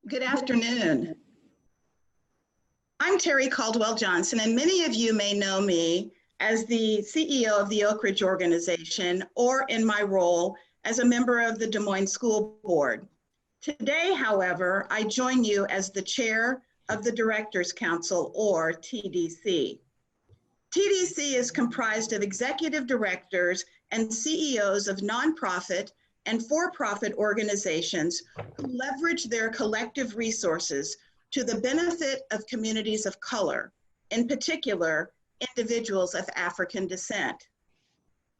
Good afternoon. I'm Terry Caldwell Johnson, and many of you may know me as the CEO of the Oak Ridge organization or in my role as a member of the Des Moines School Board. Today, however, I join you as the chair of the Directors Council, or TDC. TDC is comprised of executive directors and CEOs of nonprofit and for-profit organizations who leverage their collective resources to the benefit of communities of color, in particular, individuals of African descent.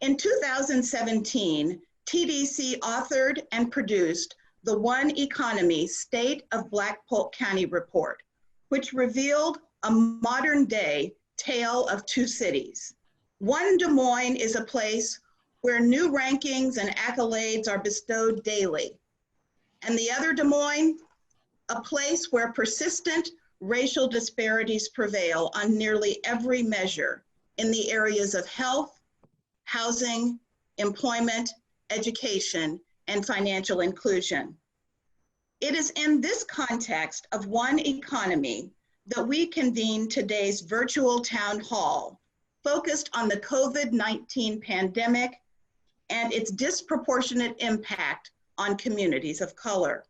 In 2017, TDC authored and produced the One Economy State of Black Polk County report, which revealed a modern-day tale of two cities. One, Des Moines, is a place where new rankings and accolades are bestowed daily. And the other, Des Moines, a place where persistent racial disparities prevail on nearly every measure in the areas of health, housing, employment, education, and financial inclusion. It is in this context of one economy that we convene today's virtual town hall focused on the COVID-19 pandemic and its disproportionate impact on communities of color.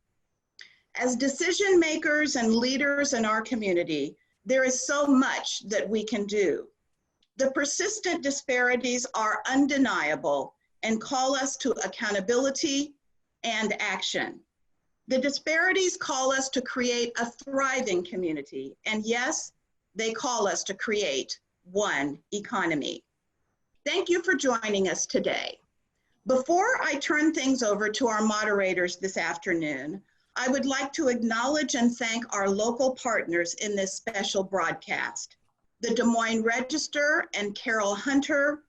As decision makers and leaders in our community, there is so much that we can do. The persistent disparities are undeniable and call us to accountability and action. The disparities call us to create a thriving community, and yes, they call us to create one economy. Thank you for joining us today. Before I turn things over to our moderators this afternoon, I would like to acknowledge and thank our local partners in this special broadcast, the Des Moines Register and Carol Hunter,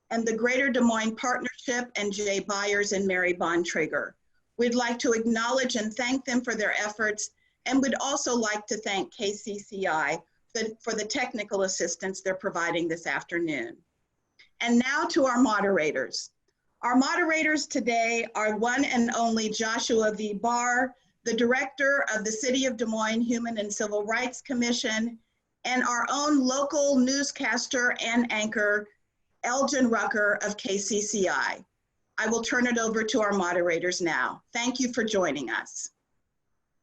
and the Greater Des Moines Partnership and Jay Byers and Mary Bontrager. We'd like to acknowledge and thank them for their efforts, and would also like to thank KCCI for the technical assistance they're providing this afternoon. And now to our moderators. Our moderators today are one and only Joshua V. Barr, the director of the City of Des Moines Human and Civil Rights Commission, and our own local newscaster and anchor, Elgin Rucker of KCCI. I will turn it over to our moderators now. Thank you for joining us.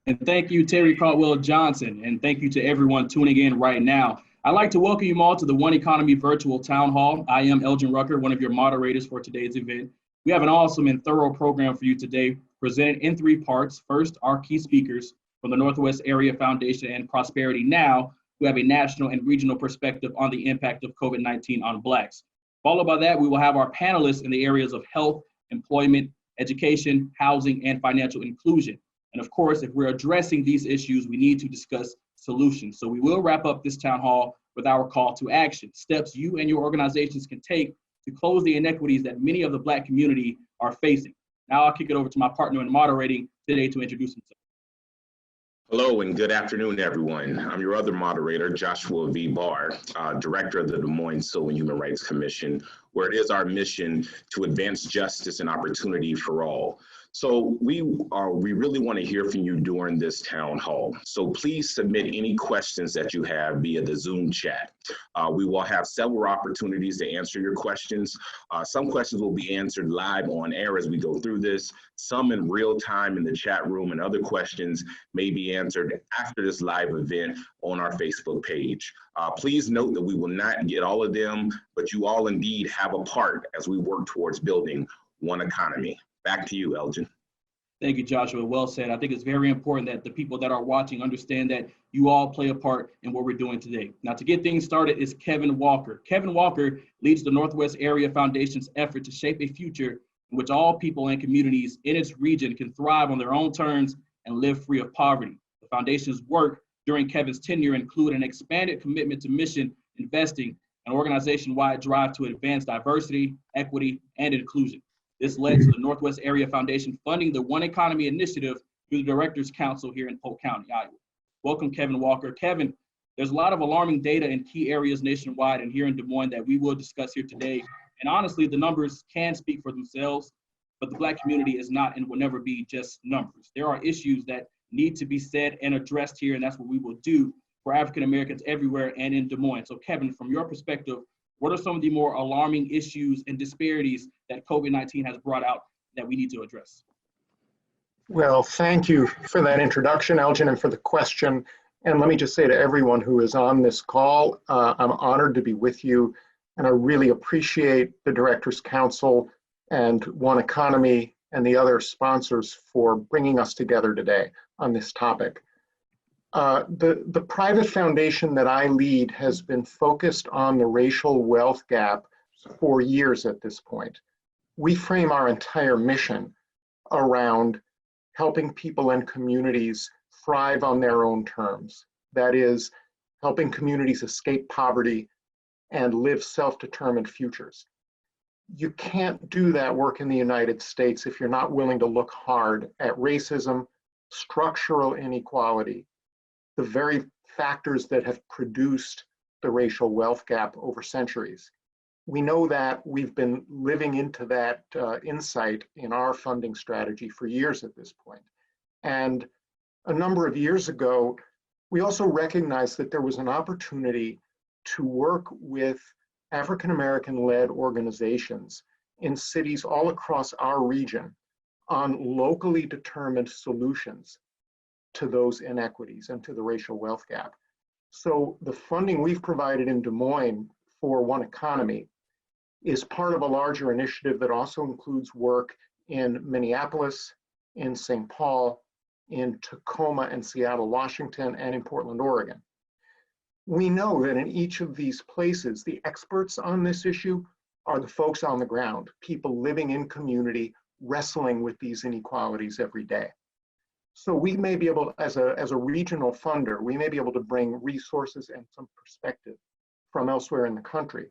And thank you, Terry Caldwell Johnson, and thank you to everyone tuning in right now. I'd like to welcome you all to the One Economy Virtual Town Hall. I am Elgin Rucker, one of your moderators for today's event. We have an awesome and thorough program for you today, presented in three parts. First, our key speakers from the Northwest Area Foundation and Prosperity Now, who have a national and regional perspective on the impact of COVID-19 on Blacks. Followed by that, we will have our panelists in the areas of health, employment, education, housing, and financial inclusion. And of course, if we're addressing these issues, we need to discuss solutions. So we will wrap up this town hall with our call to action, steps you and your organizations can take to close the inequities that many of the Black community are facing. Now I'll kick it over to my partner in moderating today to introduce himself. Hello and good afternoon, everyone. I'm your other moderator, Joshua V. Barr, Director of the Des Moines Civil and Human Rights Commission, where it is our mission to advance justice and opportunity for all. So we really want to hear from you during this town hall. So please submit any questions that you have via the Zoom chat. We will have several opportunities to answer your questions. Some questions will be answered live on air as we go through this, some in real time in the chat room, and other questions may be answered after this live event on our Facebook page. Please note that we will not get all of them, but you all indeed have a part as we work towards building one economy. Back to you, Elgin. Thank you, Joshua. Well said. I think it's very important that the people that are watching understand that you all play a part in what we're doing today. Now, to get things started is Kevin Walker. Kevin Walker leads the Northwest Area Foundation's effort to shape a future in which all people and communities in its region can thrive on their own terms and live free of poverty. The foundation's work during Kevin's tenure include an expanded commitment to mission investing, an organization-wide drive to advance diversity, equity, and inclusion. This led to the Northwest Area Foundation funding the One Economy initiative through the Directors Council here in Polk County, Iowa. Welcome, Kevin Walker. Kevin, there's a lot of alarming data in key areas nationwide and here in Des Moines that we will discuss here today. And honestly, the numbers can speak for themselves, but the Black community is not and will never be just numbers. There are issues that need to be said and addressed here, and that's what we will do for African Americans everywhere and in Des Moines. So Kevin, from your perspective, what are some of the more alarming issues and disparities that COVID-19 has brought out that we need to address? Well, thank you for that introduction, Elgin, and for the question. And let me just say to everyone who is on this call, I'm honored to be with you, and I really appreciate the Directors Council and One Economy and the other sponsors for bringing us together today on this topic. The private foundation that I lead has been focused on the racial wealth gap for years at this point. We frame our entire mission around helping people and communities thrive on their own terms. That is, helping communities escape poverty and live self-determined futures. You can't do that work in the United States if you're not willing to look hard at racism, structural inequality, the very factors that have produced the racial wealth gap over centuries. We know that we've been living into that insight in our funding strategy for years at this point. And a number of years ago, we also recognized that there was an opportunity to work with African-American-led organizations in cities all across our region on locally determined solutions to those inequities and to the racial wealth gap. So the funding we've provided in Des Moines for One Economy is part of a larger initiative that also includes work in Minneapolis, in St. Paul, in Tacoma and Seattle, Washington, and in Portland, Oregon. We know that in each of these places, the experts on this issue are the folks on the ground, people living in community, wrestling with these inequalities every day. So we may be able, as a regional funder, we may be able to bring resources and some perspective from elsewhere in the country,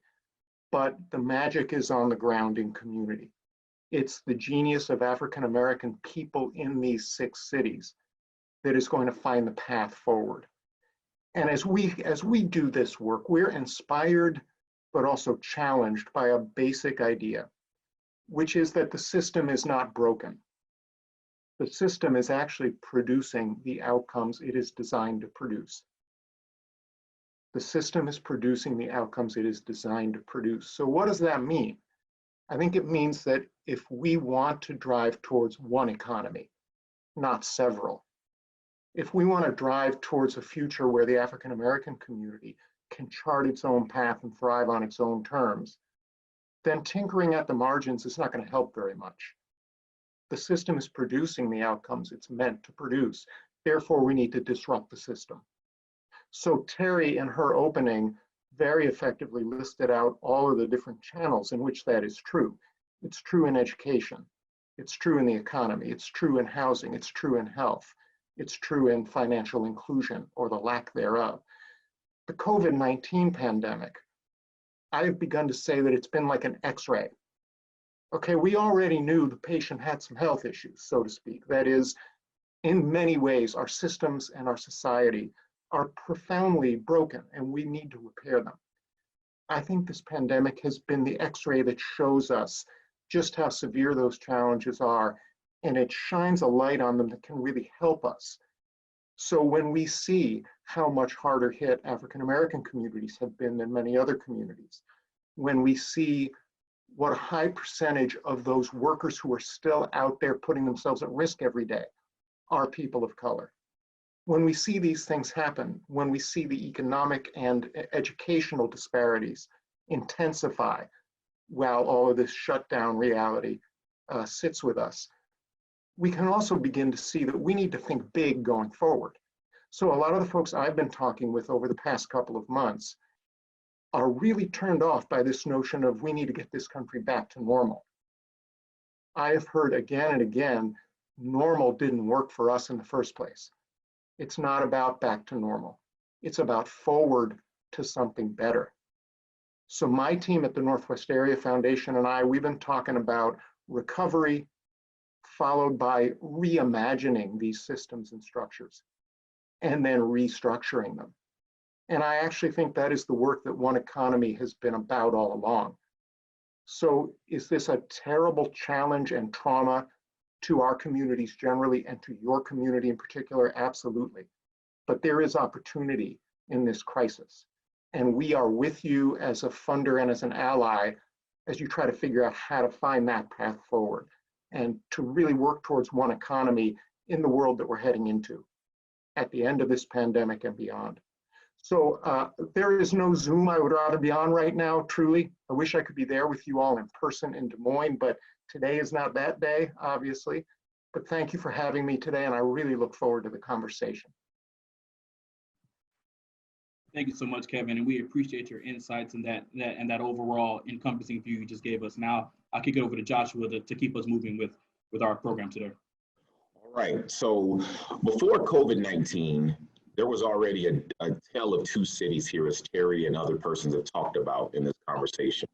but the magic is on the ground in community. It's the genius of African-American people in these 6 cities that is going to find the path forward. And as we do this work, we're inspired, but also challenged by a basic idea, which is that the system is not broken. The system is actually producing the outcomes it is designed to produce. The system is producing the outcomes it is designed to produce. So what does that mean? I think it means that if we want to drive towards one economy, not several, if we want to drive towards a future where the African-American community can chart its own path and thrive on its own terms, then tinkering at the margins is not going to help very much. The system is producing the outcomes it's meant to produce. Therefore, we need to disrupt the system. So Terry, in her opening, very effectively listed out all of the different channels in which that is true. It's true in education. It's true in the economy. It's true in housing. It's true in health. It's true in financial inclusion or the lack thereof. The COVID-19 pandemic, I have begun to say that it's been like an X-ray. Okay, we already knew the patient had some health issues, so to speak. That is, in many ways, our systems and our society are profoundly broken and we need to repair them. I think this pandemic has been the X-ray that shows us just how severe those challenges are, and it shines a light on them that can really help us. So when we see how much harder hit African-American communities have been than many other communities, when we see what a high percentage of those workers who are still out there putting themselves at risk every day are people of color, when we see these things happen, when we see the economic and educational disparities intensify while all of this shutdown reality sits with us, we can also begin to see that we need to think big going forward. So a lot of the folks I've been talking with over the past couple of months are really turned off by this notion of we need to get this country back to normal. I have heard again and again, normal didn't work for us in the first place. It's not about back to normal. It's about forward to something better. So my team at the Northwest Area Foundation and I, we've been talking about recovery, followed by reimagining these systems and structures, and then restructuring them. And I actually think that is the work that One Economy has been about all along. So is this a terrible challenge and trauma to our communities generally and to your community in particular, absolutely. But there is opportunity in this crisis. And we are with you as a funder and as an ally as you try to figure out how to find that path forward and to really work towards one economy in the world that we're heading into at the end of this pandemic and beyond. So there is no Zoom I would rather be on right now, truly. I wish I could be there with you all in person in Des Moines, but today is not that day, obviously. But thank you for having me today, and I really look forward to the conversation. Thank you so much, Kevin, and we appreciate your insights and that overall encompassing view you just gave us. Now I'll kick it over to Joshua to keep us moving with our program today. All right, so before COVID-19, there was already a tale of two cities here, as Terry and other persons have talked about in this conversation.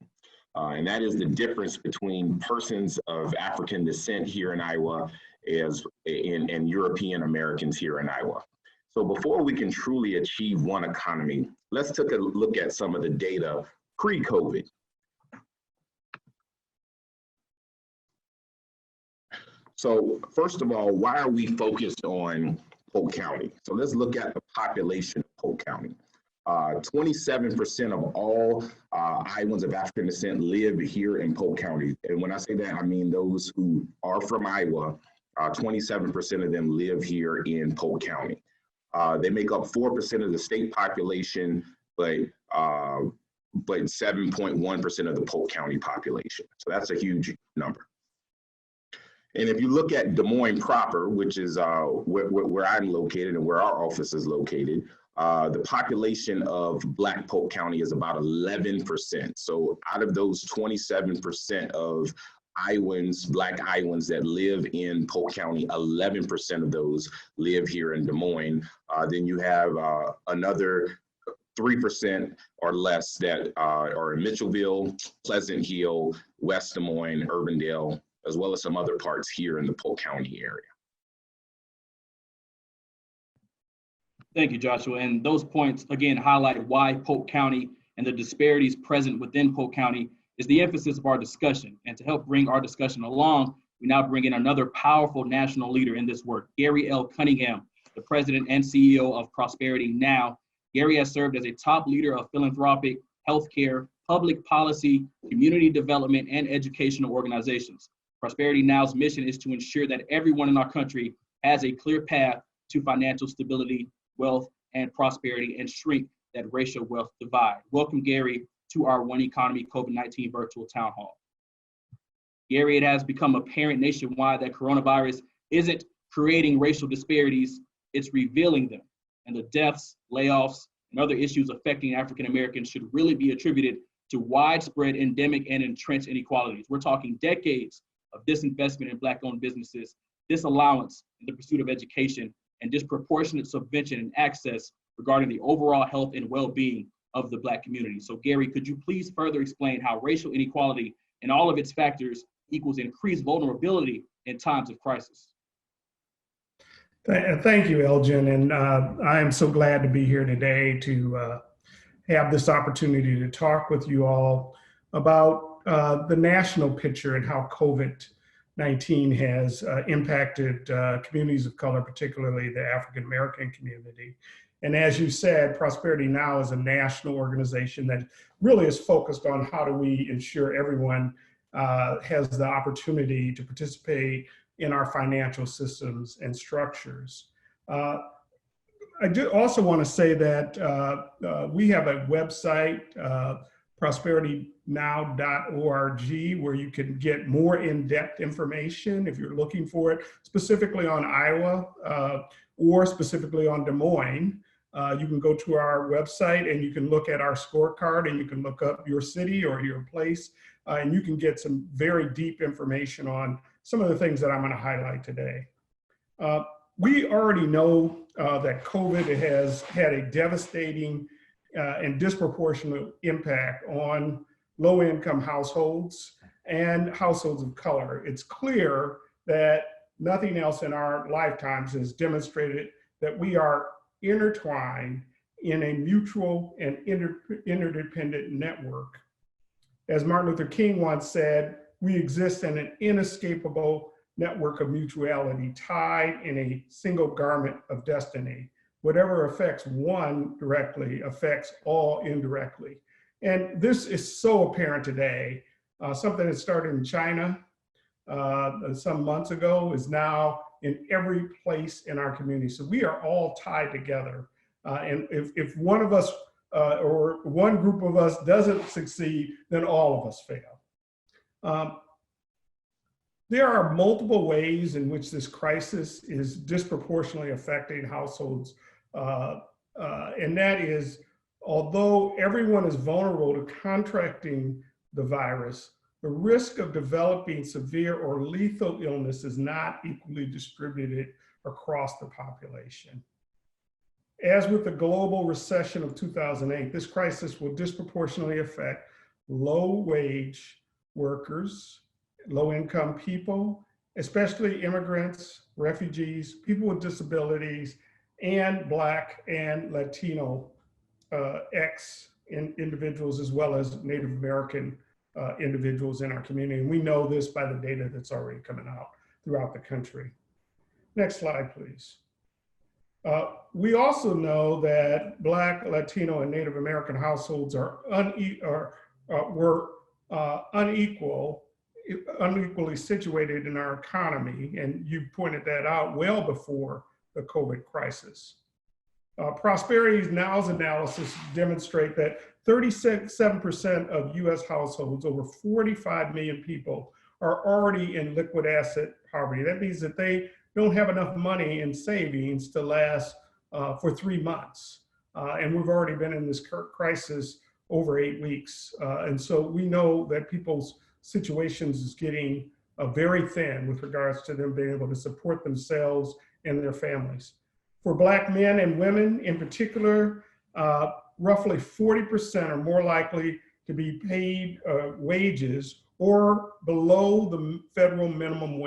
And that is the difference between persons of African descent here in Iowa and European Americans here in Iowa. So before we can truly achieve one economy, let's take a look at some of the data pre-COVID. So first of all, why are we focused on Polk County? So let's look at the population of Polk County. 27% of all Iowans of African descent live here in Polk County. And when I say that, I mean those who are from Iowa, 27% of them live here in Polk County. They make up 4% of the state population, but 7.1% of the Polk County population. So that's a huge number. And if you look at Des Moines proper, which is where I'm located and where our office is located, the population of Black Polk County is about 11%. So out of those 27% of Iowans, Black Iowans that live in Polk County, 11% of those live here in Des Moines. Then you have another 3% or less that are in Mitchellville, Pleasant Hill, West Des Moines, Urbandale, as well as some other parts here in the Polk County area. Thank you, Joshua. And those points, again, highlight why Polk County and the disparities present within Polk County is the emphasis of our discussion. And to help bring our discussion along, we now bring in another powerful national leader in this work, Gary L. Cunningham, the president and CEO of Prosperity Now. Gary has served as a top leader of philanthropic, healthcare, public policy, community development, and educational organizations. Prosperity Now's mission is to ensure that everyone in our country has a clear path to financial stability, wealth, and prosperity, and shrink that racial wealth divide. Welcome, Gary, to our One Economy COVID-19 virtual town hall. Gary, it has become apparent nationwide that coronavirus isn't creating racial disparities, it's revealing them. And the deaths, layoffs, and other issues affecting African Americans should really be attributed to widespread endemic and entrenched inequalities. We're talking decades of disinvestment in Black-owned businesses, disallowance in the pursuit of education, and disproportionate subvention and access regarding the overall health and well-being of the Black community. So Gary, could you please further explain how racial inequality and all of its factors equals increased vulnerability in times of crisis? Thank you, Elgin. And I am so glad to be here today to have this opportunity to talk with you all about the national picture and how COVID-19 has impacted communities of color, particularly the African American community. And as you said, Prosperity Now is a national organization that really is focused on how do we ensure everyone has the opportunity to participate in our financial systems and structures. I do also want to say that we have a website, prosperitynow.org, where you can get more in-depth information if you're looking for it, specifically on Iowa or specifically on Des Moines. You can go to our website and you can look at our scorecard and you can look up your city or your place and you can get some very deep information on some of the things that I'm going to highlight today. We already know that COVID has had a devastating and disproportionate impact on low-income households and households of color. It's clear that nothing else in our lifetimes has demonstrated that we are intertwined in a mutual and interdependent network. As Martin Luther King once said, we exist in an inescapable network of mutuality, tied in a single garment of destiny. Whatever affects one directly affects all indirectly. And this is so apparent today. Something that started in China some months ago is now in every place in our community. So we are all tied together. And if one of us or one group of us doesn't succeed, then all of us fail. There are multiple ways in which this crisis is disproportionately affecting households. And that is, although everyone is vulnerable to contracting the virus, the risk of developing severe or lethal illness is not equally distributed across the population. As with the global recession of 2008, this crisis will disproportionately affect low-wage workers, low-income people, especially immigrants, refugees, people with disabilities, and Black and Latino individuals, as well as Native American individuals in our community. And we know this by the data that's already coming out throughout the country. Next slide, please. We also know that Black, Latino, and Native American households were unequally situated in our economy, and you pointed that out well before the COVID crisis. Prosperity Now's analysis demonstrate that 37% of US households, over 45 million people, are already in liquid asset poverty. That means that they don't have enough money in savings to last for 3 months. And we've already been in this crisis over 8 weeks. And so we know that people's situations is getting very thin with regards to them being able to support themselves and their families. For Black men and women in particular, roughly 40% are more likely to be paid wages or below the federal minimum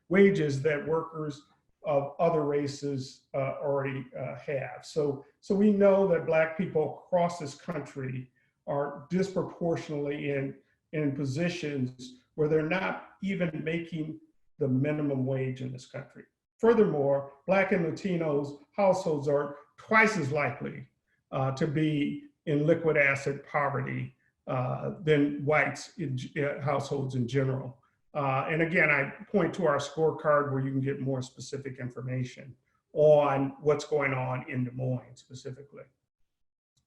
wages that workers of other races already have. So we know that Black people across this country are disproportionately in positions where they're not even making the minimum wage in this country. Furthermore, Black and Latinos households are twice as likely to be in liquid asset poverty than whites households in general. And again, I point to our scorecard where you can get more specific information on what's going on in Des Moines specifically.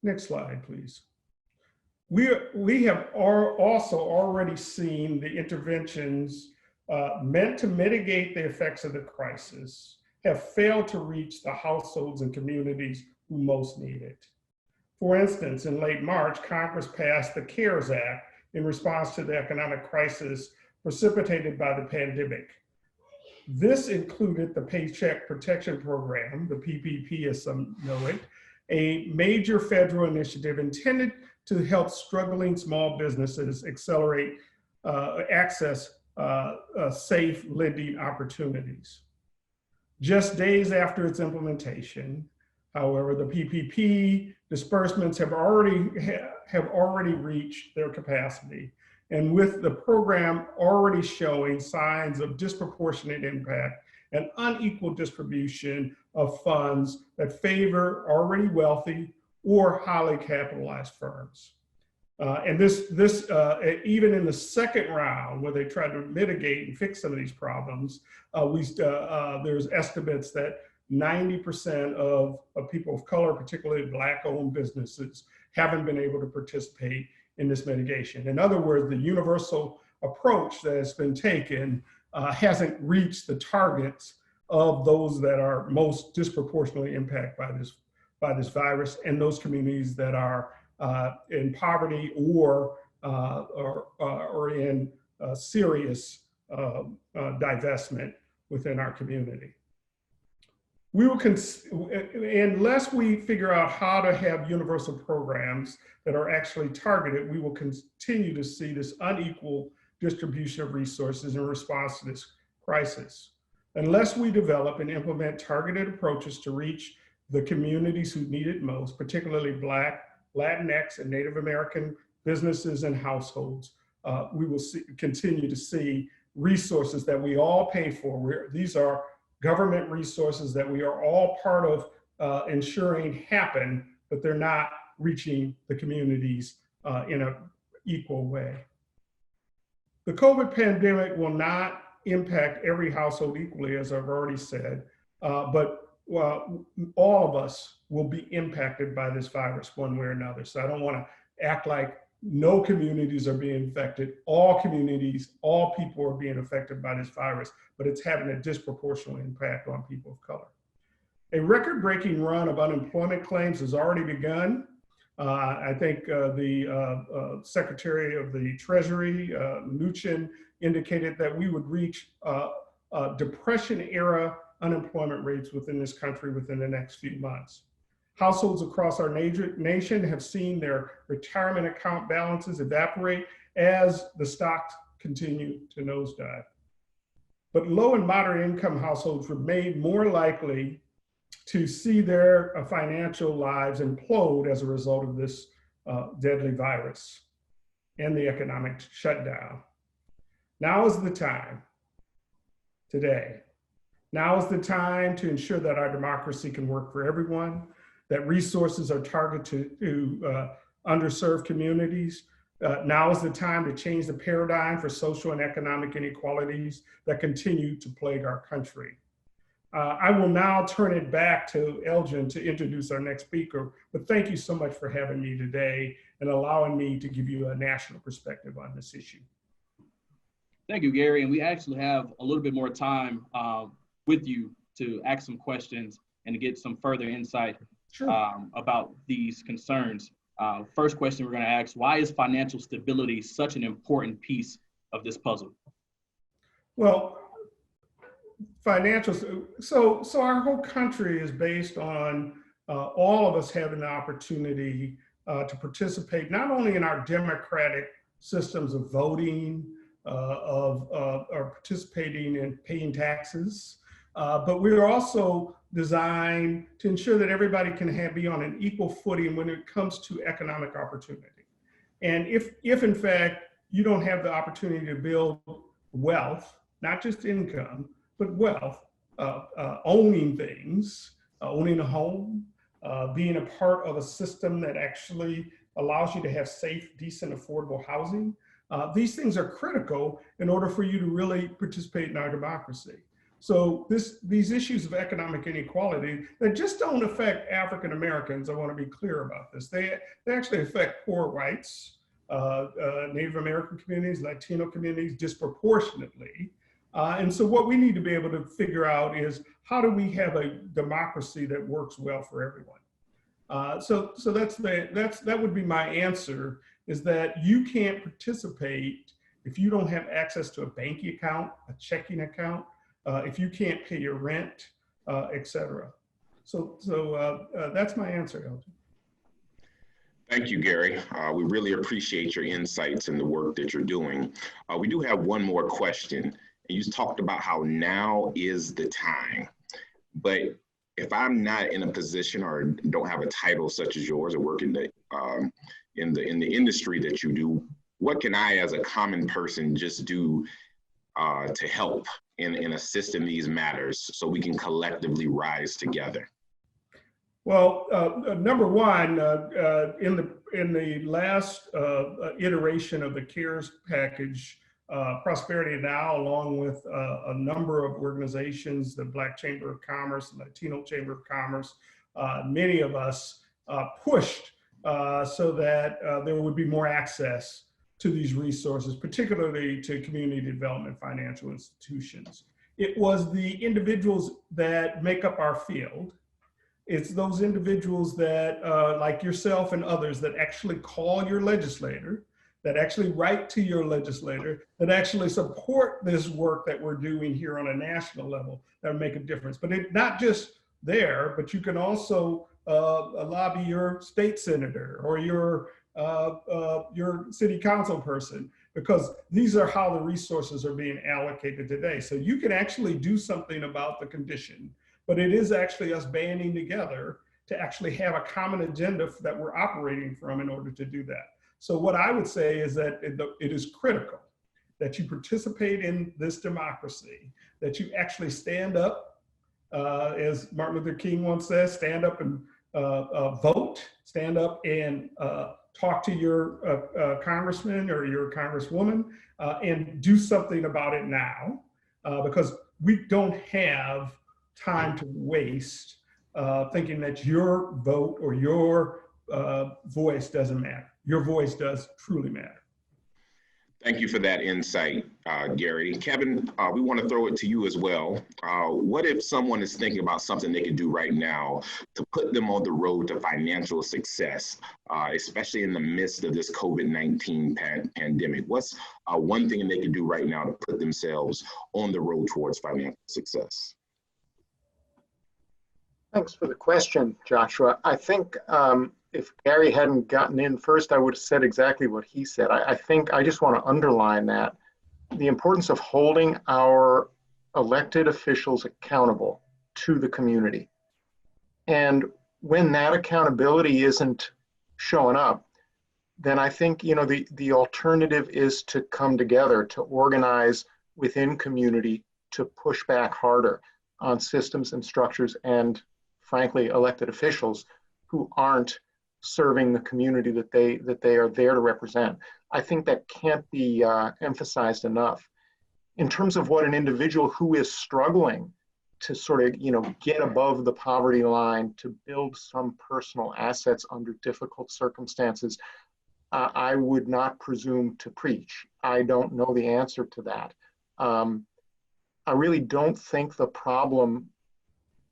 Next slide, please. We have also already seen the interventions meant to mitigate the effects of the crisis have failed to reach the households and communities who most need it. For instance, in late March, Congress passed the CARES Act in response to the economic crisis precipitated by the pandemic. This included the Paycheck Protection Program, the PPP as some know it, a major federal initiative intended to help struggling small businesses accelerate access safe lending opportunities. Just days after its implementation, however, the PPP disbursements have already reached their capacity, and with the program already showing signs of disproportionate impact and unequal distribution of funds that favor already wealthy or highly capitalized firms. And this even in the second round, where they tried to mitigate and fix some of these problems, there's estimates that 90% of people of color, particularly Black-owned businesses, haven't been able to participate in this mitigation. In other words, the universal approach that has been taken hasn't reached the targets of those that are most disproportionately impacted by this virus, and those communities that are in poverty or in serious divestment within our community. We will, unless we figure out how to have universal programs that are actually targeted, we will continue to see this unequal distribution of resources in response to this crisis. Unless we develop and implement targeted approaches to reach the communities who need it most, particularly Black, Latinx, and Native American businesses and households, we will continue to see resources that we all pay for. These are government resources that we are all part of ensuring happen, but they're not reaching the communities in an equal way. The COVID pandemic will not impact every household equally, as I've already said, but all of us will be impacted by this virus one way or another. So I don't want to act like no communities are being affected. All communities, all people are being affected by this virus, but it's having a disproportionate impact on people of color. A record-breaking run of unemployment claims has already begun. I think the Secretary of the Treasury, Mnuchin, indicated that we would reach Depression-era unemployment rates within this country within the next few months. Households across our nation have seen their retirement account balances evaporate as the stocks continue to nosedive. But low and moderate income households remain more likely to see their financial lives implode as a result of this deadly virus and the economic shutdown. Now is the time, today. Now is the time to ensure that our democracy can work for everyone, that resources are targeted to underserved communities. Now is the time to change the paradigm for social and economic inequalities that continue to plague our country. I will now turn it back to Elgin to introduce our next speaker, but thank you so much for having me today and allowing me to give you a national perspective on this issue. Thank you, Gary. And we actually have a little bit more time with you to ask some questions and to get some further insight about these concerns. First question we're going to ask, why is financial stability such an important piece of this puzzle? Well, so our whole country is based on all of us having the opportunity to participate not only in our democratic systems of voting, or participating in paying taxes, but we're also designed to ensure that everybody can be on an equal footing when it comes to economic opportunity. And if in fact you don't have the opportunity to build wealth, not just income, but wealth, owning things, owning a home, being a part of a system that actually allows you to have safe, decent, affordable housing, these things are critical in order for you to really participate in our democracy. So these issues of economic inequality that just don't affect African Americans, I want to be clear about this. They actually affect poor whites, Native American communities, Latino communities disproportionately. And so what we need to be able to figure out is how do we have a democracy that works well for everyone? So that would be my answer, is that you can't participate if you don't have access to a banking account, a checking account, if you can't pay your rent, et cetera. So that's my answer, Elgin. Thank you, Gary. We really appreciate your insights and the work that you're doing. We do have one more question. You talked about how now is the time, but if I'm not in a position or don't have a title such as yours or work in the industry that you do, what can I as a common person just do to help and assist in these matters so we can collectively rise together? Well, number one, in the last iteration of the CARES package, Prosperity Now, along with a number of organizations, the Black Chamber of Commerce, the Latino Chamber of Commerce, many of us pushed so that there would be more access to these resources, particularly to community development financial institutions. It was the individuals that make up our field. It's those individuals that, like yourself and others, that actually call your legislator, that actually write to your legislator, that actually support this work that we're doing here on a national level that make a difference. But it's not just there, but you can also lobby your state senator or your city council person, because these are how the resources are being allocated today. So you can actually do something about the condition, but it is actually us banding together to actually have a common agenda that we're operating from in order to do that. So what I would say is that it is critical that you participate in this democracy, that you actually stand up, as Martin Luther King once says, stand up and vote, stand up and talk to your congressman or your congresswoman, and do something about it now, because we don't have time to waste thinking that your vote or your voice doesn't matter. Your voice does truly matter. Thank you for that insight, Gary. Kevin, we want to throw it to you as well. What if someone is thinking about something they can do right now to put them on the road to financial success, especially in the midst of this COVID-19 pandemic? What's one thing they can do right now to put themselves on the road towards financial success? Thanks for the question, Joshua. I think if Gary hadn't gotten in first, I would have said exactly what he said. I think I just want to underline that the importance of holding our elected officials accountable to the community. And when that accountability isn't showing up, then I think, you know, the alternative is to come together, to organize within community, to push back harder on systems and structures and, frankly, elected officials who aren't serving the community that they are there to represent. I think that can't be emphasized enough. In terms of what an individual who is struggling to sort of, you know, get above the poverty line, to build some personal assets under difficult circumstances, I would not presume to preach. I don't know the answer to that. I really don't think the problem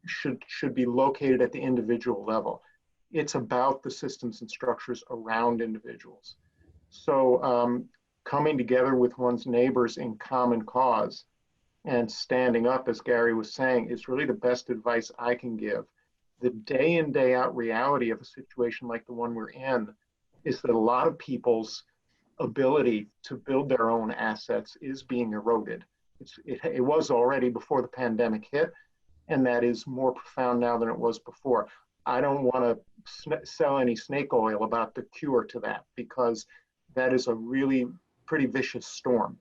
should be located at the individual level. It's about the systems and structures around individuals. So coming together with one's neighbors in common cause and standing up, as Gary was saying, is really the best advice I can give. The day in, day out reality of a situation like the one we're in is that a lot of people's ability to build their own assets is being eroded. It was already before the pandemic hit, and that is more profound now than it was before. I don't want to sell any snake oil about the cure to that, because that is a really pretty vicious storm.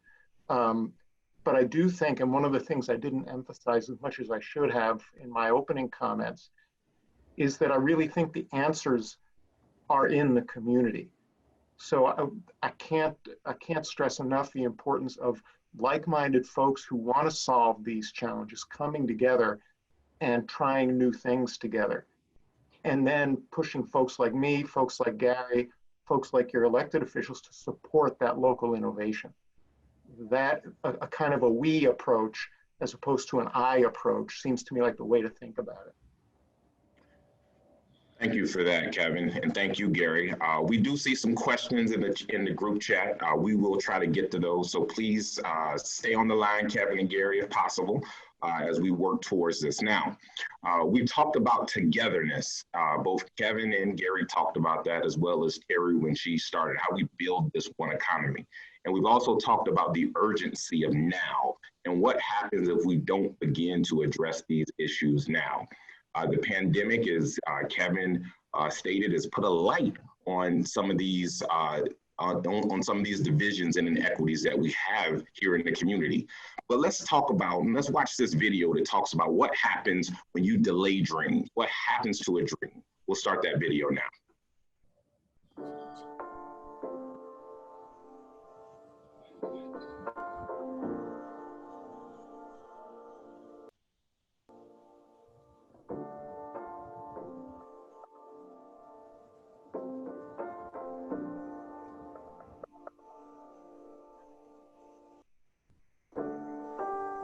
But I do think, and one of the things I didn't emphasize as much as I should have in my opening comments, is that I really think the answers are in the community. So I can't stress enough the importance of like-minded folks who want to solve these challenges coming together and trying new things together. And then pushing folks like me, folks like Gary, folks like your elected officials to support that local innovation. That a kind of a we approach as opposed to an I approach seems to me like the way to think about it. Thank you for that, Kevin, and thank you, Gary. We do see some questions in the group chat. We will try to get to those, so please stay on the line, Kevin and Gary, if possible, as we work towards this. Now, we talked about togetherness. Both Kevin and Gary talked about that, as well as Terry when she started, how we build this one economy. And we've also talked about the urgency of now and what happens if we don't begin to address these issues now. The pandemic, as Kevin stated, has put a light on some of these on some of these divisions and inequities that we have here in the community. But let's watch this video that talks about what happens when you delay dreams. What happens to a dream? We'll start that video now.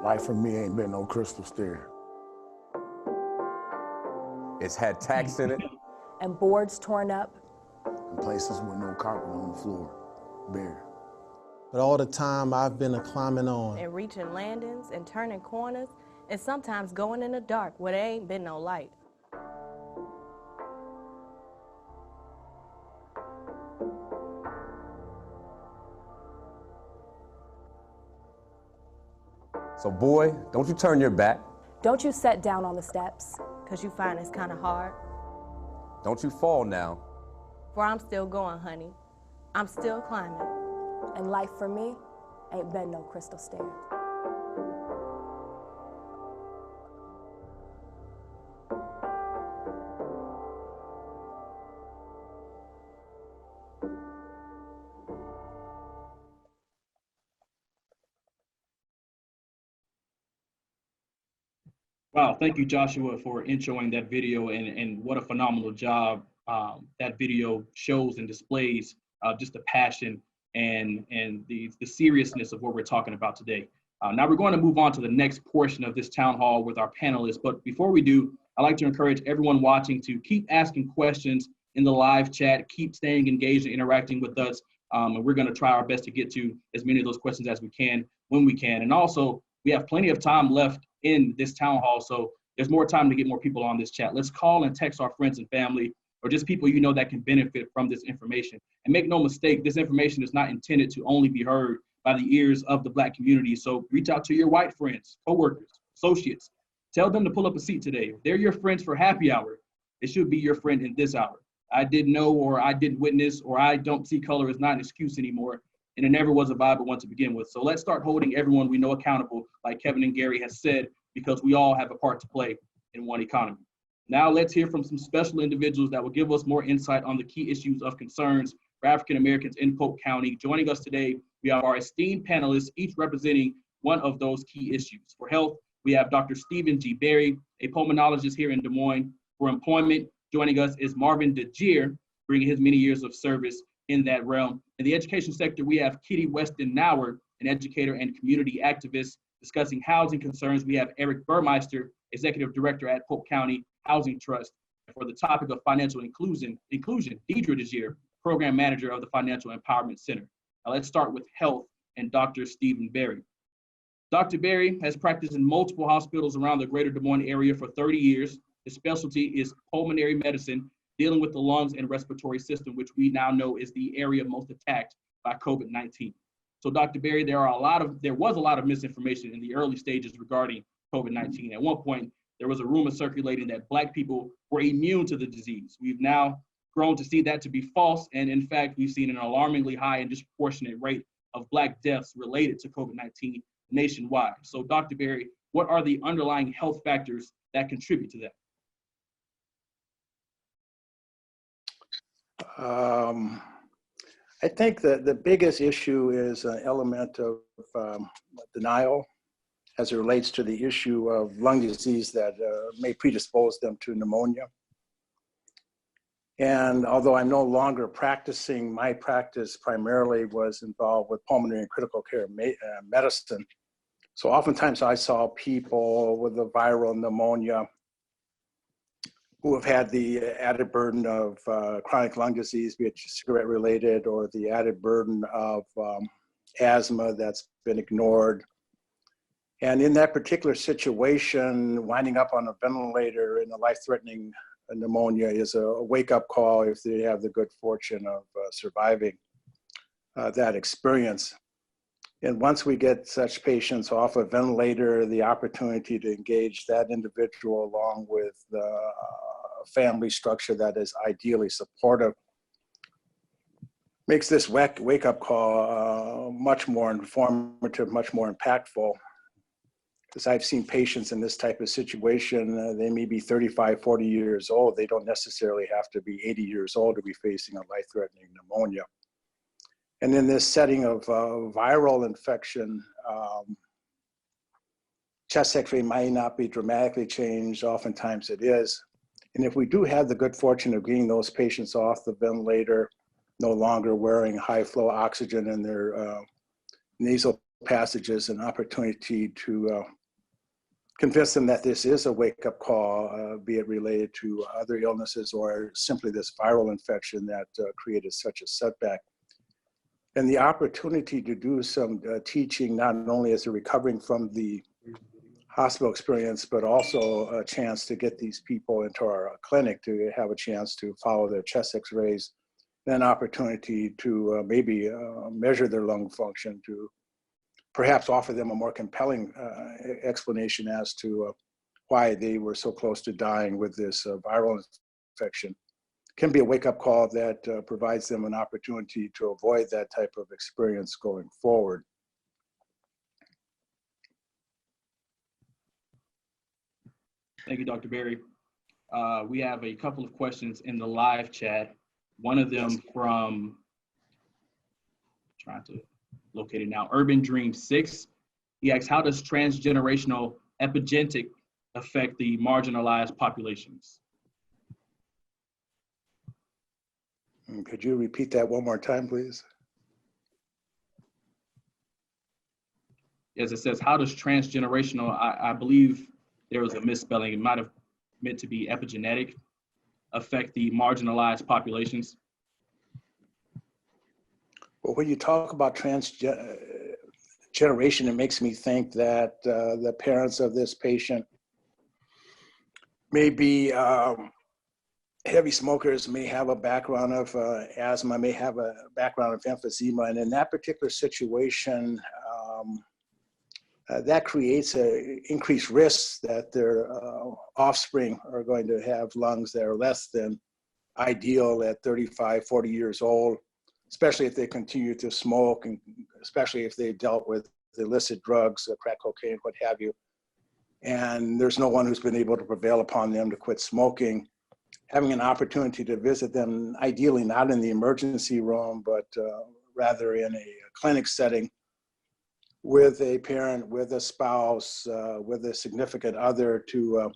Life for me ain't been no crystal stair. It's had tacks in it. And boards torn up. In places with no carpet on the floor, bare. But all the time I've been climbing on. And reaching landings and turning corners, and sometimes going in the dark where there ain't been no light. So boy, don't you turn your back. Don't you sit down on the steps, because you find it's kind of hard. Don't you fall now. For I'm still going, honey. I'm still climbing. And life for me ain't been no crystal stair. Wow, thank you, Joshua, for introing that video, and what a phenomenal job that video shows and displays just the passion and the seriousness of what we're talking about today. Now we're going to move on to the next portion of this town hall with our panelists, but before we do, I'd like to encourage everyone watching to keep asking questions in the live chat, keep staying engaged and interacting with us, and we're going to try our best to get to as many of those questions as we can when we can. And also, we have plenty of time left in this town hall, so there's more time to get more people on this chat. Let's call and text our friends and family, or just people you know that can benefit from this information. And make no mistake, this information is not intended to only be heard by the ears of the Black community. So reach out to your white friends, coworkers, associates. Tell them to pull up a seat today. If they're your friends for happy hour, it should be your friend in this hour. I didn't know, or I didn't witness, or I don't see color is not an excuse anymore. And it never was a viable one to begin with. So let's start holding everyone we know accountable, like Kevin and Gary has said, because we all have a part to play in one economy. Now let's hear from some special individuals that will give us more insight on the key issues of concerns for African Americans in Polk County. Joining us today, we have our esteemed panelists, each representing one of those key issues. For health, we have Dr. Stephen G. Berry, a pulmonologist here in Des Moines. For employment, joining us is Marvin DeGier, bringing his many years of service in that realm. In the education sector, we have Kitty Weston Nauer, an educator and community activist discussing housing concerns. We have Eric Burmeister, executive director at Polk County Housing Trust. And for the topic of financial inclusion, Deidre DeGier, program manager of the Financial Empowerment Center. Now let's start with health and Dr. Stephen Berry. Dr. Berry has practiced in multiple hospitals around the greater Des Moines area for 30 years. His specialty is pulmonary medicine, dealing with the lungs and respiratory system, which we now know is the area most attacked by COVID-19. So Dr. Berry, there was a lot of misinformation in the early stages regarding COVID-19. At one point, there was a rumor circulating that Black people were immune to the disease. We've now grown to see that to be false. And in fact, we've seen an alarmingly high and disproportionate rate of Black deaths related to COVID-19 nationwide. So Dr. Berry, what are the underlying health factors that contribute to that? I think that the biggest issue is an element of denial as it relates to the issue of lung disease that may predispose them to pneumonia. And although I'm no longer practicing, my practice primarily was involved with pulmonary and critical care medicine. So oftentimes I saw people with a viral pneumonia who have had the added burden of chronic lung disease, be it cigarette related, or the added burden of asthma that's been ignored. And in that particular situation, winding up on a ventilator in a life-threatening pneumonia is a wake-up call if they have the good fortune of surviving that experience. And once we get such patients off a ventilator, the opportunity to engage that individual along with the family structure that is ideally supportive makes this wake-up call much more informative, much more impactful. Because I've seen patients in this type of situation, they may be 35, 40 years old. They don't necessarily have to be 80 years old to be facing a life-threatening pneumonia. And in this setting of viral infection, chest X-ray might not be dramatically changed. Oftentimes it is. And if we do have the good fortune of getting those patients off the ventilator, no longer wearing high flow oxygen in their nasal passages, an opportunity to convince them that this is a wake-up call, be it related to other illnesses or simply this viral infection that created such a setback. And the opportunity to do some teaching, not only as they're recovering from the hospital experience, but also a chance to get these people into our clinic to have a chance to follow their chest X-rays, and an opportunity to maybe measure their lung function, to perhaps offer them a more compelling explanation as to why they were so close to dying with this viral infection. Can be a wake-up call that provides them an opportunity to avoid that type of experience going forward. Thank you, Dr. Berry. We have a couple of questions in the live chat. One of them from, trying to locate it now, Urban Dream 6. He asks, how does transgenerational epigenetic affect the marginalized populations? Could you repeat that one more time, please? As it says, how does transgenerational, I believe there was a misspelling, it might have meant to be epigenetic, affect the marginalized populations? Well, when you talk about transgeneration, it makes me think that the parents of this patient may be heavy smokers, may have a background of asthma, may have a background of emphysema, and in that particular situation, that creates an increased risk that their offspring are going to have lungs that are less than ideal at 35, 40 years old, especially if they continue to smoke, and especially if they dealt with illicit drugs, crack cocaine, what have you. And there's no one who's been able to prevail upon them to quit smoking. Having an opportunity to visit them, ideally not in the emergency room, but rather in a clinic setting, with a parent, with a spouse, with a significant other, to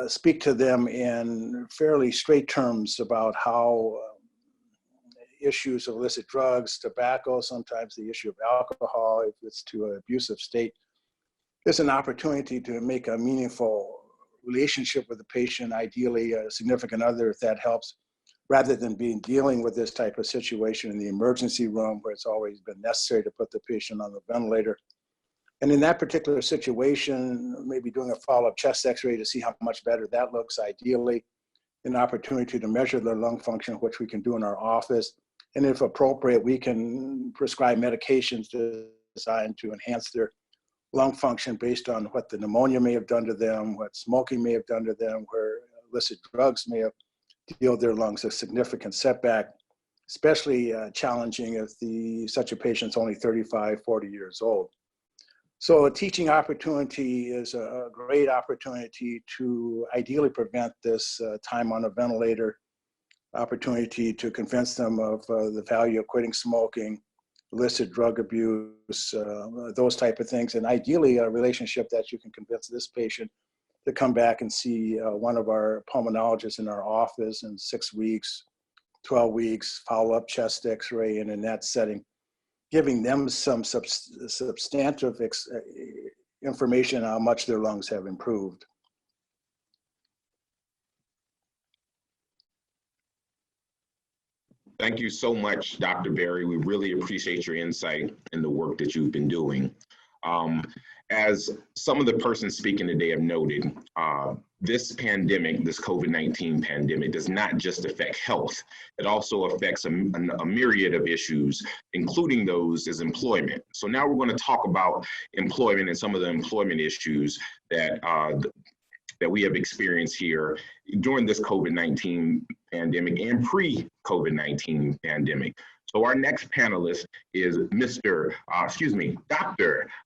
speak to them in fairly straight terms about how issues of illicit drugs, tobacco, sometimes the issue of alcohol, if it's to an abusive state, is an opportunity to make a meaningful relationship with the patient, ideally a significant other if that helps, rather than dealing with this type of situation in the emergency room where it's always been necessary to put the patient on the ventilator. And in that particular situation, maybe doing a follow-up chest x-ray to see how much better that looks, ideally, an opportunity to measure their lung function, which we can do in our office. And if appropriate, we can prescribe medications designed to enhance their lung function based on what the pneumonia may have done to them, what smoking may have done to them, where illicit drugs may have dealt their lungs a significant setback, especially challenging if such a patient's only 35, 40 years old. So a teaching opportunity is a great opportunity to ideally prevent this time on a ventilator, opportunity to convince them of the value of quitting smoking, illicit drug abuse, those type of things, and ideally a relationship that you can convince this patient to come back and see one of our pulmonologists in our office in 6 weeks, 12 weeks, follow-up chest x-ray, and in that setting, giving them some substantive information on how much their lungs have improved. Thank you so much, Dr. Berry. We really appreciate your insight and the work that you've been doing. As some of the persons speaking today have noted, this pandemic, this COVID-19 pandemic, does not just affect health. It also affects a myriad of issues, including those as employment. So now we're going to talk about employment and some of the employment issues that we have experienced here during this COVID-19 pandemic and pre-COVID-19 pandemic. So our next panelist is Dr.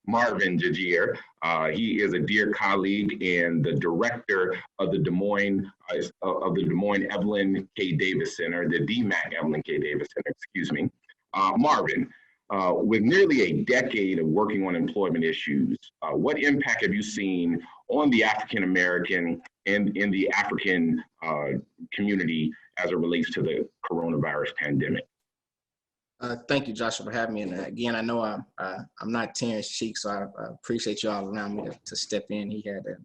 Marvin Jagier. He is a dear colleague and the director of the Des Moines Evelyn K. Davis Center, the DMAC Evelyn K. Davis Center, excuse me. Marvin, with nearly a decade of working on employment issues, what impact have you seen on the African American and in the African community as it relates to the coronavirus pandemic? Thank you, Joshua, for having me. And again, I know I'm not Terrence Cheek, so I appreciate you all allowing me to step in. He had an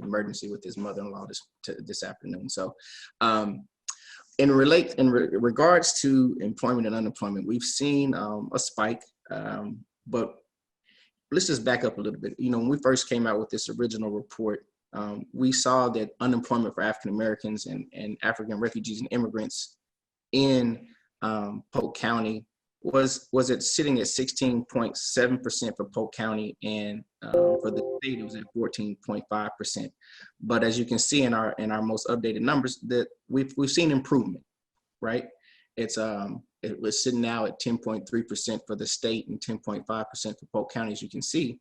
emergency with his mother-in-law this afternoon. So in regards to employment and unemployment, we've seen a spike, but let's just back up a little bit. You know, when we first came out with this original report, we saw that unemployment for African Americans and African refugees and immigrants in Polk County was sitting at 16.7% for Polk County, and for the state it was at 14.5%. But as you can see in our most updated numbers, that we've seen improvement, right? It was sitting now at 10.3% for the state and 10.5% for Polk County, as you can see.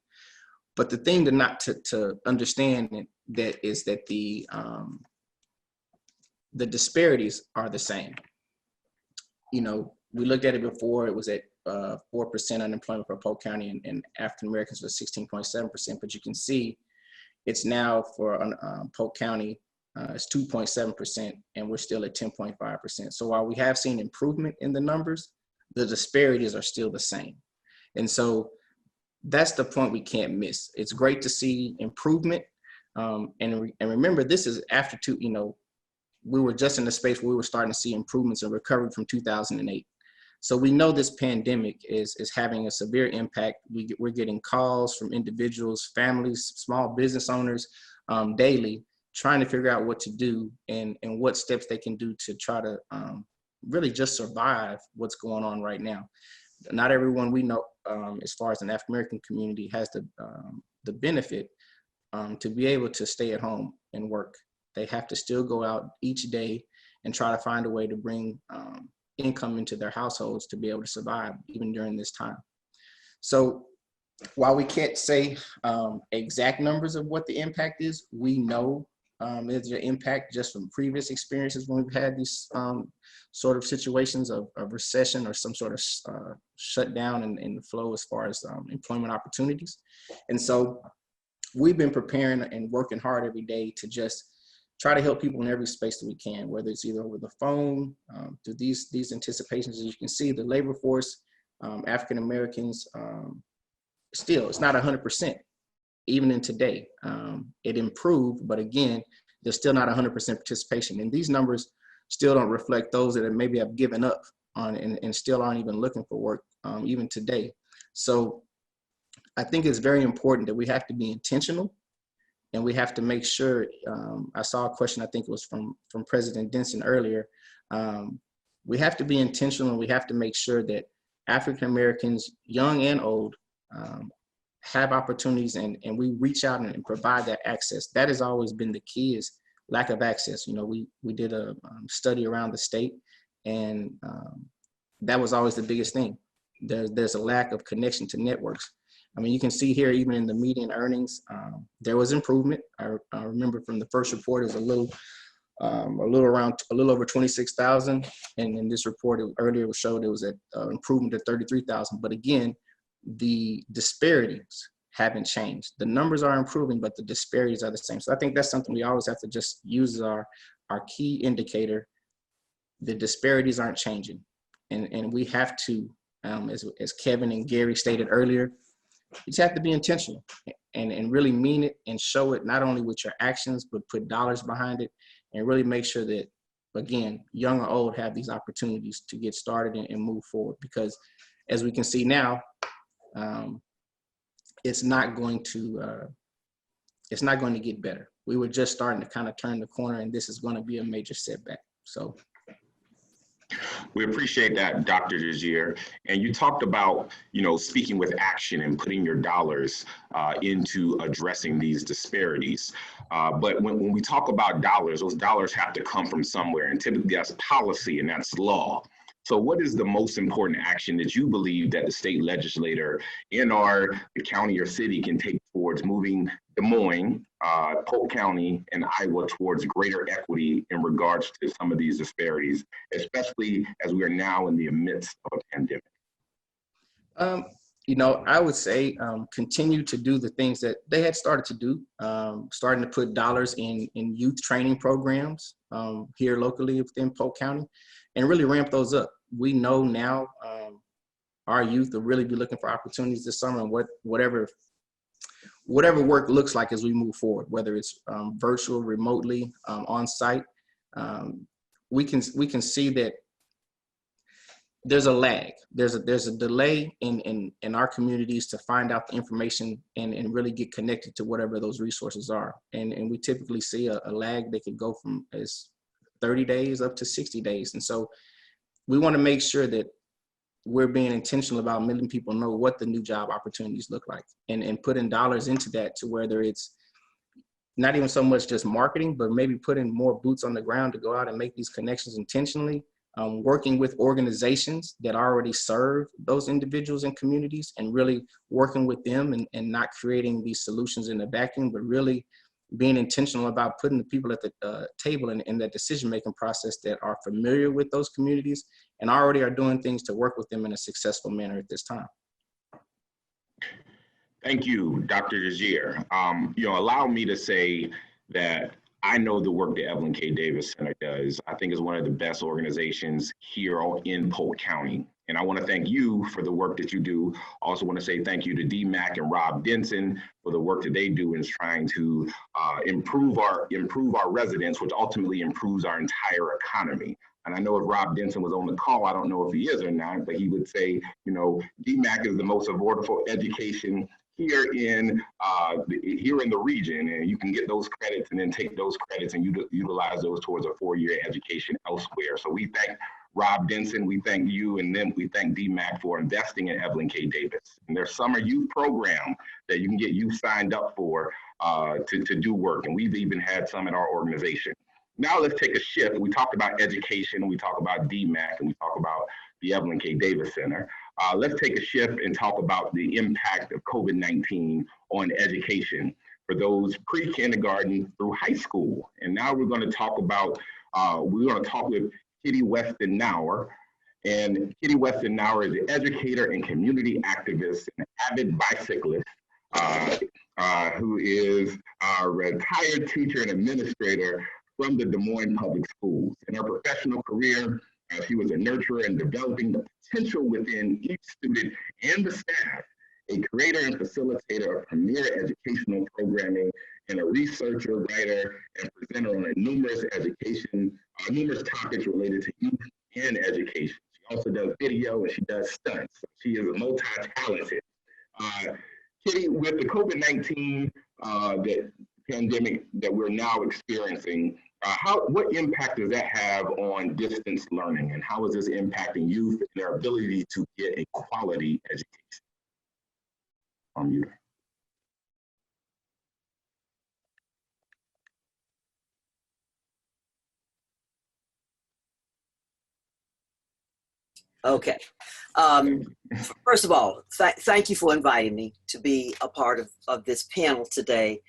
But the thing to understand that is that the disparities are the same. You know, we looked at it before, it was at 4% unemployment for Polk County, and African Americans was 16.7%, but you can see it's now for Polk County, it's 2.7%, and we're still at 10.5%. So while we have seen improvement in the numbers, the disparities are still the same. And so that's the point we can't miss. It's great to see improvement. And remember, this is after we were just in the space where we were starting to see improvements and recovery from 2008. So we know this pandemic is having a severe impact. We're getting calls from individuals, families, small business owners daily, trying to figure out what to do and what steps they can do to try to really just survive what's going on right now. Not everyone we know, as far as an African American community, has the benefit to be able to stay at home and work. They have to still go out each day and try to find a way to bring income into their households to be able to survive even during this time. So while we can't say exact numbers of what the impact is, we know there's an impact just from previous experiences when we've had these sort of situations of recession or some sort of shutdown in the flow as far as employment opportunities. And so we've been preparing and working hard every day to just try to help people in every space that we can, whether it's either over the phone, through these anticipations. As you can see, the labor force, African Americans, still, it's not 100%, even in today. It improved, but again, there's still not 100% participation. And these numbers still don't reflect those that maybe have given up on and still aren't even looking for work, even today. So I think it's very important that we have to be intentional. And we have to make sure, I saw a question, I think it was from President Denson earlier. We have to be intentional, and we have to make sure that African Americans, young and old, have opportunities, and we reach out and provide that access. That has always been the key, is lack of access. You know, we did a study around the state, and that was always the biggest thing. There's a lack of connection to networks. I mean, you can see here, even in the median earnings, there was improvement. I remember from the first report, it was a little over 26,000. And in this report earlier showed it was at improvement to 33,000. But again, the disparities haven't changed. The numbers are improving, but the disparities are the same. So I think that's something we always have to just use as our key indicator. The disparities aren't changing. And we have to, as Kevin and Gary stated earlier, you just have to be intentional and really mean it and show it not only with your actions, but put dollars behind it and really make sure that, again, young or old have these opportunities to get started and move forward. Because as we can see now, it's not going to get better. We were just starting to kind of turn the corner, and this is going to be a major setback. So we appreciate that, Dr. Desir. And you talked about, speaking with action and putting your dollars into addressing these disparities. But when we talk about dollars, those dollars have to come from somewhere. And typically that's policy and that's law. So what is the most important action that you believe that the state legislator in the county or city can take towards moving Des Moines, Polk County, and Iowa towards greater equity in regards to some of these disparities, especially as we are now in the midst of a pandemic? I would say continue to do the things that they had started to do, starting to put dollars in youth training programs here locally within Polk County, and really ramp those up. We know now our youth will really be looking for opportunities this summer, and whatever work looks like as we move forward, whether it's virtual, remotely, on site, we can see that there's a lag. There's a delay in our communities to find out the information and really get connected to whatever those resources are. And we typically see a lag that could go from as 30 days up to 60 days. And so we want to make sure that we're being intentional about letting people know what the new job opportunities look like, and putting dollars into that, to whether it's not even so much just marketing, but maybe putting more boots on the ground to go out and make these connections intentionally, working with organizations that already serve those individuals and communities, and really working with them and not creating these solutions in a vacuum, but really being intentional about putting the people at the table in that decision-making process that are familiar with those communities and already are doing things to work with them in a successful manner at this time. Thank you, Dr. Desir. Allow me to say that I know the work the Evelyn K. Davis Center does. I think is one of the best organizations here in Polk County. And I want to thank you for the work that you do. I also want to say thank you to DMAC and Rob Denson for the work that they do in trying to improve our residents, which ultimately improves our entire economy. And I know if Rob Denson was on the call, I don't know if he is or not, but he would say, DMAC is the most affordable education here in the region, and you can get those credits and then take those credits and utilize those towards a 4-year education elsewhere. So we thank Rob Denson, we thank you, and then we thank DMAC for investing in Evelyn K. Davis. And their summer youth program that you can get youth signed up for to do work, and we've even had some in our organization. Now let's take a shift. We talked about education, we talk about DMAC, and we talk about the Evelyn K. Davis Center. Let's take a shift and talk about the impact of COVID-19 on education for those pre-kindergarten through high school. And now we're going to talk with Kitty Weston Nauer. And Kitty Weston Nauer is an educator and community activist and avid bicyclist who is a retired teacher and administrator from the Des Moines Public Schools. In her professional career, she was a nurturer in developing the potential within each student and the staff, a creator and facilitator of premier educational programming, and a researcher, writer, and presenter on numerous topics related to youth and education. She also does video and she does stunts. She is a multi-talented. Kitty, with the COVID-19 pandemic that we're now experiencing, what impact does that have on distance learning, and how is this impacting youth and their ability to get a quality education? On you. Okay. First of all, thank you for inviting me to be a part of this panel today.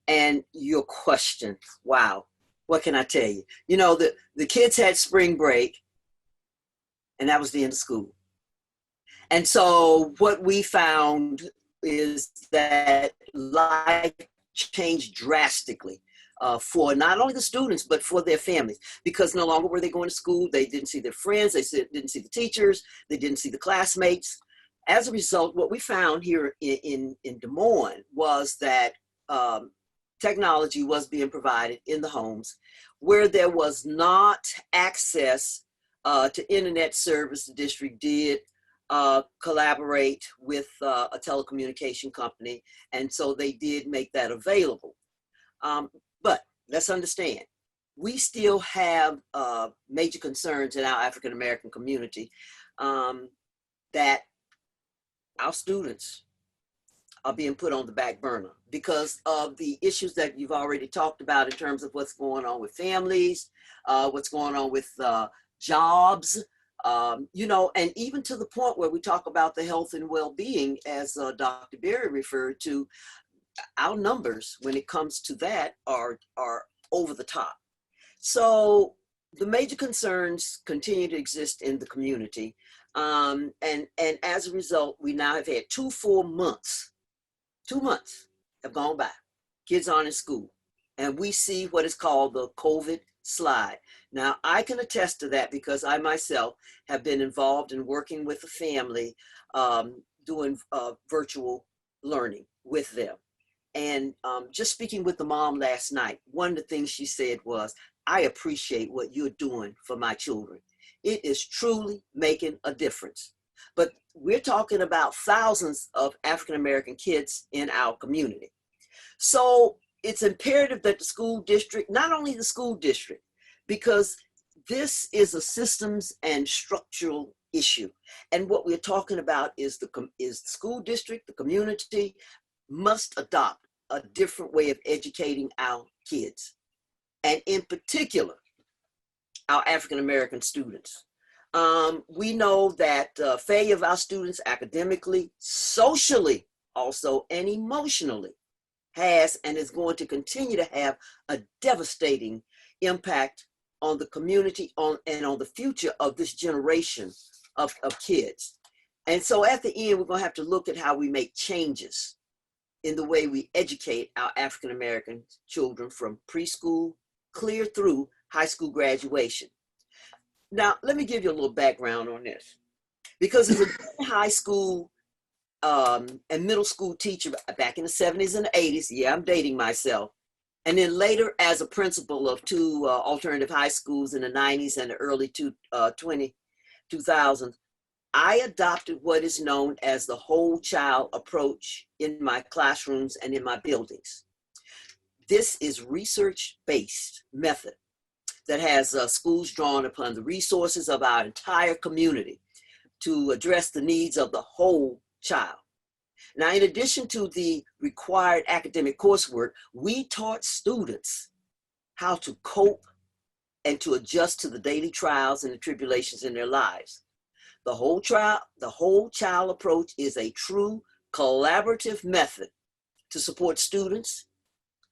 And your question, wow, what can I tell you? The kids had spring break, and that was the end of school. And so what we found is that life changed drastically for not only the students, but for their families, because no longer were they going to school. They didn't see their friends. They didn't see the teachers. They didn't see the classmates. As a result, what we found here in Des Moines was that technology was being provided in the homes where there was not access to internet service. The district did collaborate with a telecommunication company, and so they did make that available. But let's understand, we still have major concerns in our African American community that our students are being put on the back burner because of the issues that you've already talked about in terms of what's going on with families, what's going on with jobs, and even to the point where we talk about the health and well-being, as Dr. Berry referred to. Our numbers when it comes to that are over the top. So the major concerns continue to exist in the community. And as a result, we now have had 2 full months. 2 months have gone by. Kids aren't in school. And we see what is called the COVID slide. Now, I can attest to that because I myself have been involved in working with a family doing virtual learning with them. And just speaking with the mom last night, one of the things she said was, I appreciate what you're doing for my children. It is truly making a difference. But we're talking about thousands of African-American kids in our community. So it's imperative that the school district, not only the school district, because this is a systems and structural issue. And what we're talking about is the school district, the community must adopt a different way of educating our kids. And in particular, our African-American students. We know that failure of our students academically, socially also, and emotionally has and is going to continue to have a devastating impact on the community and on the future of this generation of kids. And so at the end, we're going to have to look at how we make changes in the way we educate our African American children from preschool clear through high school graduation. Now, let me give you a little background on this. Because as a high school and middle school teacher back in the 70s and the 80s, yeah, I'm dating myself. And then later as a principal of two alternative high schools in the 90s and the early 2000s, I adopted what is known as the whole child approach in my classrooms and in my buildings. This is research-based method that has schools drawn upon the resources of our entire community to address the needs of the whole child. Now, in addition to the required academic coursework, we taught students how to cope and to adjust to the daily trials and the tribulations in their lives. The whole child approach is a true collaborative method to support students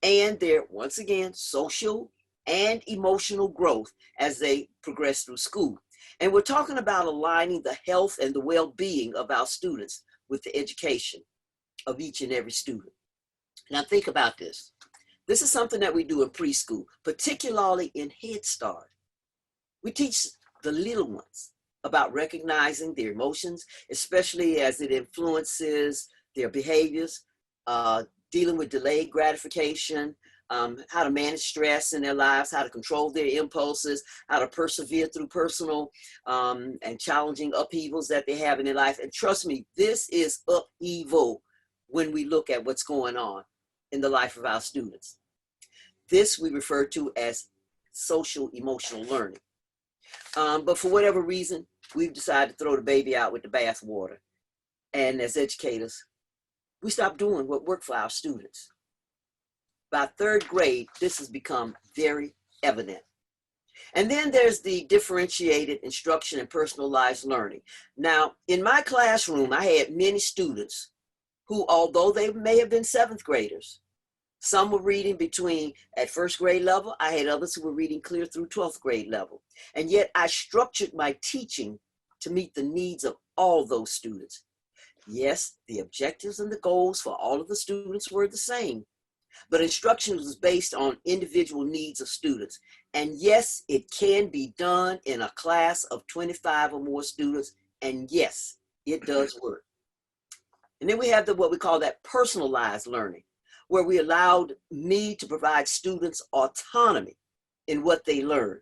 and their, once again, social and emotional growth as they progress through school. And we're talking about aligning the health and the well-being of our students with the education of each and every student. Now think about this. This is something that we do in preschool, particularly in Head Start. We teach the little ones about recognizing their emotions, especially as it influences their behaviors, dealing with delayed gratification, how to manage stress in their lives, how to control their impulses, how to persevere through personal and challenging upheavals that they have in their life. And trust me, this is upheaval when we look at what's going on in the life of our students. This we refer to as social emotional learning. But for whatever reason, we've decided to throw the baby out with the bathwater. And as educators, we stopped doing what worked for our students. By third grade, this has become very evident. And then there's the differentiated instruction and personalized learning. Now, in my classroom, I had many students who, although they may have been 7th graders, some were reading at first grade level. I had others who were reading clear through 12th grade level. And yet I structured my teaching to meet the needs of all those students. Yes, the objectives and the goals for all of the students were the same, but instruction was based on individual needs of students. And yes, it can be done in a class of 25 or more students. And yes, it does work. And then we have what we call that personalized learning, where we allowed me to provide students autonomy in what they learned,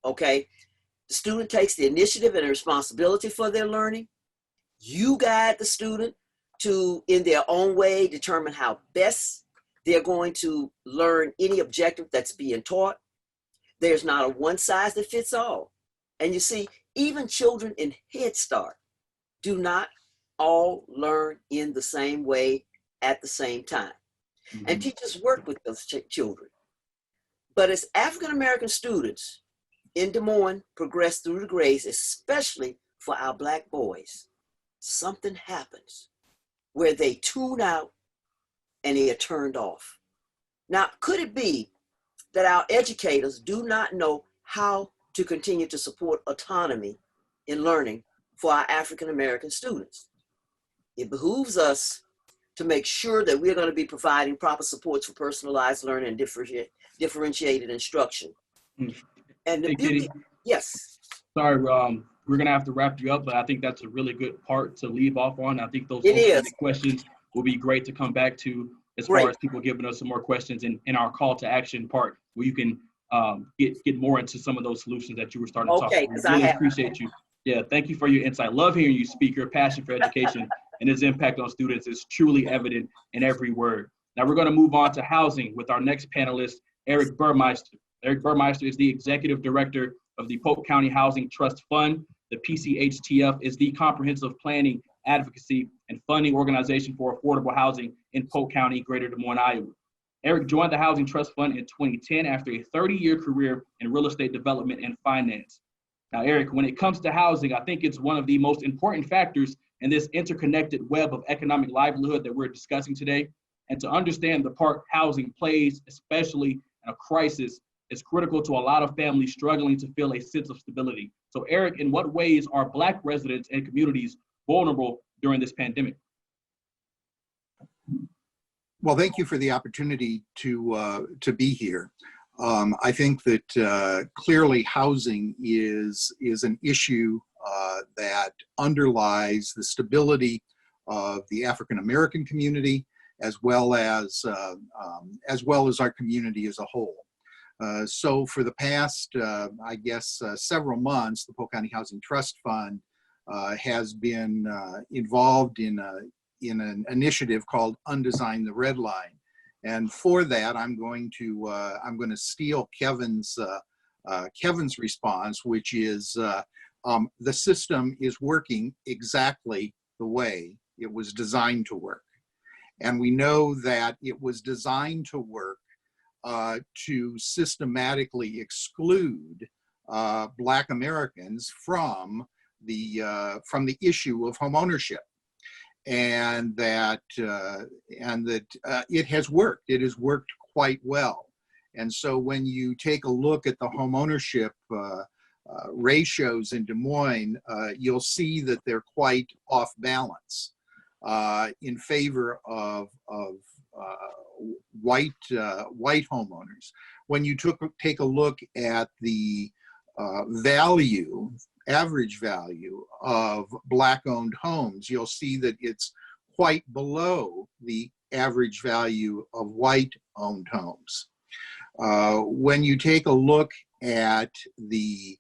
okay? The student takes the initiative and the responsibility for their learning. You guide the student to, in their own way, determine how best they're going to learn any objective that's being taught. There's not a one size that fits all. And you see, even children in Head Start do not all learn in the same way at the same time. Mm-hmm. And teachers work with those children. But as African-American students in Des Moines progress through the grades, especially for our Black boys, something happens where they tune out and they are turned off. Now, could it be that our educators do not know how to continue to support autonomy in learning for our African-American students? It behooves us to make sure that we're going to be providing proper supports for personalized learning and differentiated instruction. And the beauty, yes. Sorry, we're going to have to wrap you up, but I think that's a really good part to leave off on. I think those questions will be great to come back to as far as people giving us some more questions in our call to action part, where you can get more into some of those solutions that you were starting to talk about. We really appreciate you. Yeah, thank you for your insight. Love hearing you speak. Your passion for education and its impact on students is truly evident in every word. Now we're going to move on to housing with our next panelist, Eric Burmeister. Eric Burmeister is the Executive Director of the Polk County Housing Trust Fund. The PCHTF is the comprehensive planning, advocacy, and funding organization for affordable housing in Polk County, Greater Des Moines, Iowa. Eric joined the Housing Trust Fund in 2010 after a 30-year career in real estate development and finance. Now, Eric, when it comes to housing, I think it's one of the most important factors in this interconnected web of economic livelihood that we're discussing today. and to understand the part housing plays, especially in a crisis, is critical to a lot of families struggling to feel a sense of stability. So Eric, in what ways are Black residents and communities vulnerable during this pandemic? Well, thank you for the opportunity to be here. I think that clearly housing is an issue that underlies the stability of the African American community, as well as our community as a whole. So for the past, I guess, several months, the Polk County Housing Trust Fund has been involved in an initiative called Undesign the Red Line. And for that, I'm going to steal Kevin's response, which is the system is working exactly the way it was designed to work. And we know that it was designed to work to systematically exclude Black Americans from the issue of homeownership. And that it has worked. It has worked quite well. And so when you take a look at the homeownership ratios in Des Moines, you'll see that they're quite off balance in favor of white homeowners. When you take a look at the average value of Black-owned homes, you'll see that it's quite below the average value of white-owned homes. When you take a look at the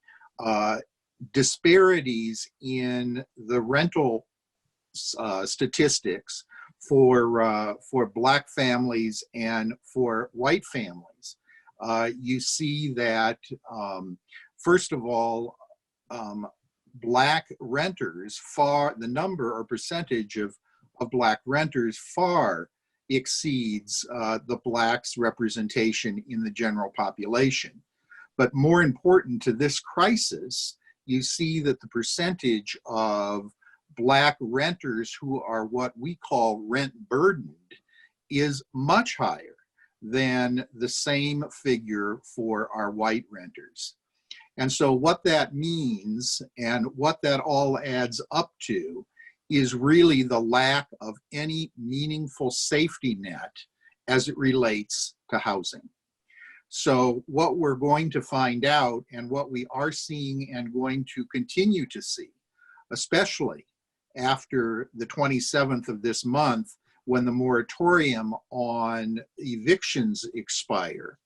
disparities in the rental statistics for Black families and for white families, you see that, first of all, Black renters the number or percentage of Black renters far exceeds the Blacks' representation in the general population. But more important to this crisis, you see that the percentage of Black renters who are what we call rent burdened is much higher than the same figure for our white renters. And so what that means and what that all adds up to is really the lack of any meaningful safety net as it relates to housing. So what we're going to find out, and what we are seeing and going to continue to see, especially after the 27th of this month, when the moratorium on evictions expire,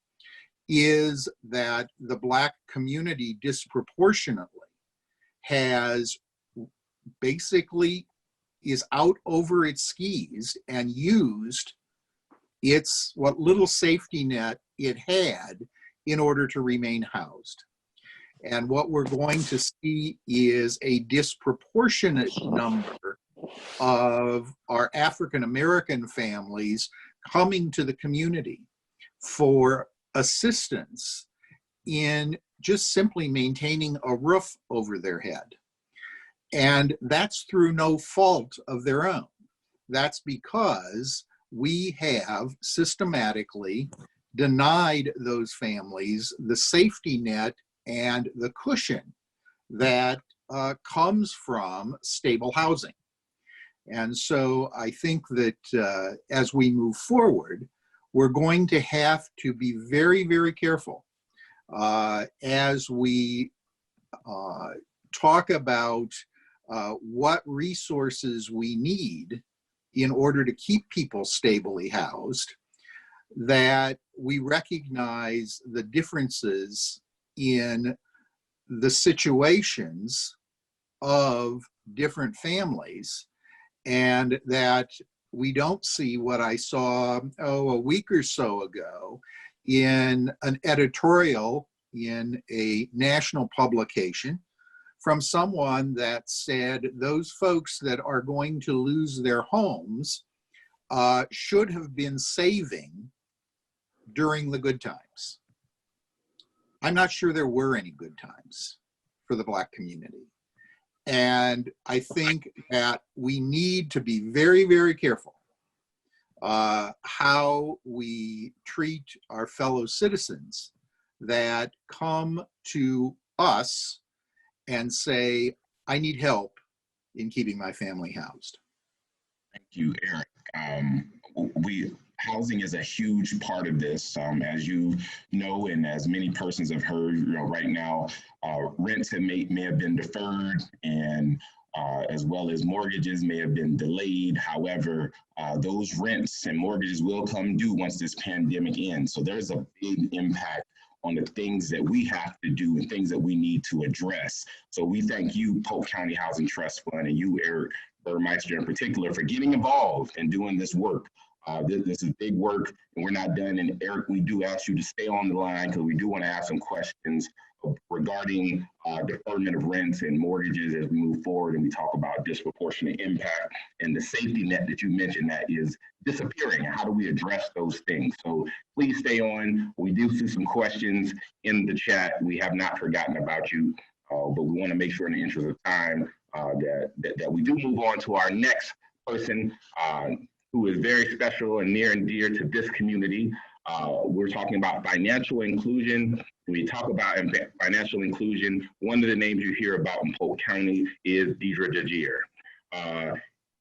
is that the Black community disproportionately is out over its skis and used what little safety net it had in order to remain housed. And what we're going to see is a disproportionate number of our African American families coming to the community for assistance in just simply maintaining a roof over their head. And that's through no fault of their own. That's because we have systematically denied those families the safety net and the cushion that comes from stable housing. And so I think that as we move forward, we're going to have to be very, very careful as we talk about what resources we need in order to keep people stably housed, that we recognize the differences in the situations of different families, and that we don't see what I saw a week or so ago in an editorial in a national publication from someone that said those folks that are going to lose their homes should have been saving during the good times. I'm not sure there were any good times for the Black community. And I think that we need to be very, very careful how we treat our fellow citizens that come to us and say, I need help in keeping my family housed. Thank you, Eric. Housing is a huge part of this, as you know, and as many persons have heard. Right now, rents may have been deferred, and as well as mortgages may have been delayed. However, those rents and mortgages will come due once this pandemic ends. So there's a big impact on the things that we have to do and things that we need to address. So we thank you, Polk County Housing Trust Fund, and you, Eric Burmeister in particular, for getting involved and doing this work. This is big work, and we're not done. And Eric, we do ask you to stay on the line because we do want to ask some questions regarding deferment of rents and mortgages as we move forward and we talk about disproportionate impact and the safety net that you mentioned that is disappearing. How do we address those things? So please stay on. We do see some questions in the chat. We have not forgotten about you, but we want to make sure in the interest of time that we do move on to our next person who is very special and near and dear to this community. We're talking about financial inclusion. When we talk about financial inclusion, one of the names you hear about in Polk County is Deidre Jagier.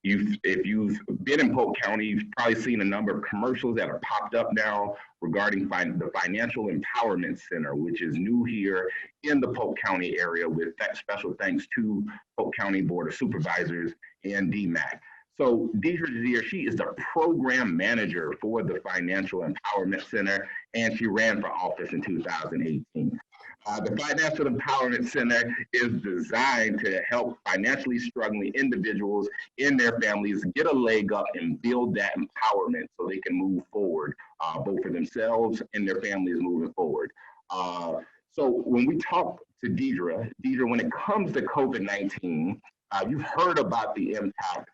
If you've been in Polk County, you've probably seen a number of commercials that have popped up now regarding the Financial Empowerment Center, which is new here in the Polk County area, with that special thanks to Polk County Board of Supervisors and DMAC. So Deidre Jagier, she is the program manager for the Financial Empowerment Center, and she ran for office in 2018. The Financial Empowerment Center is designed to help financially struggling individuals in their families get a leg up and build that empowerment so they can move forward, both for themselves and their families moving forward. So when we talk to Deidre, when it comes to COVID-19, you've heard about the impact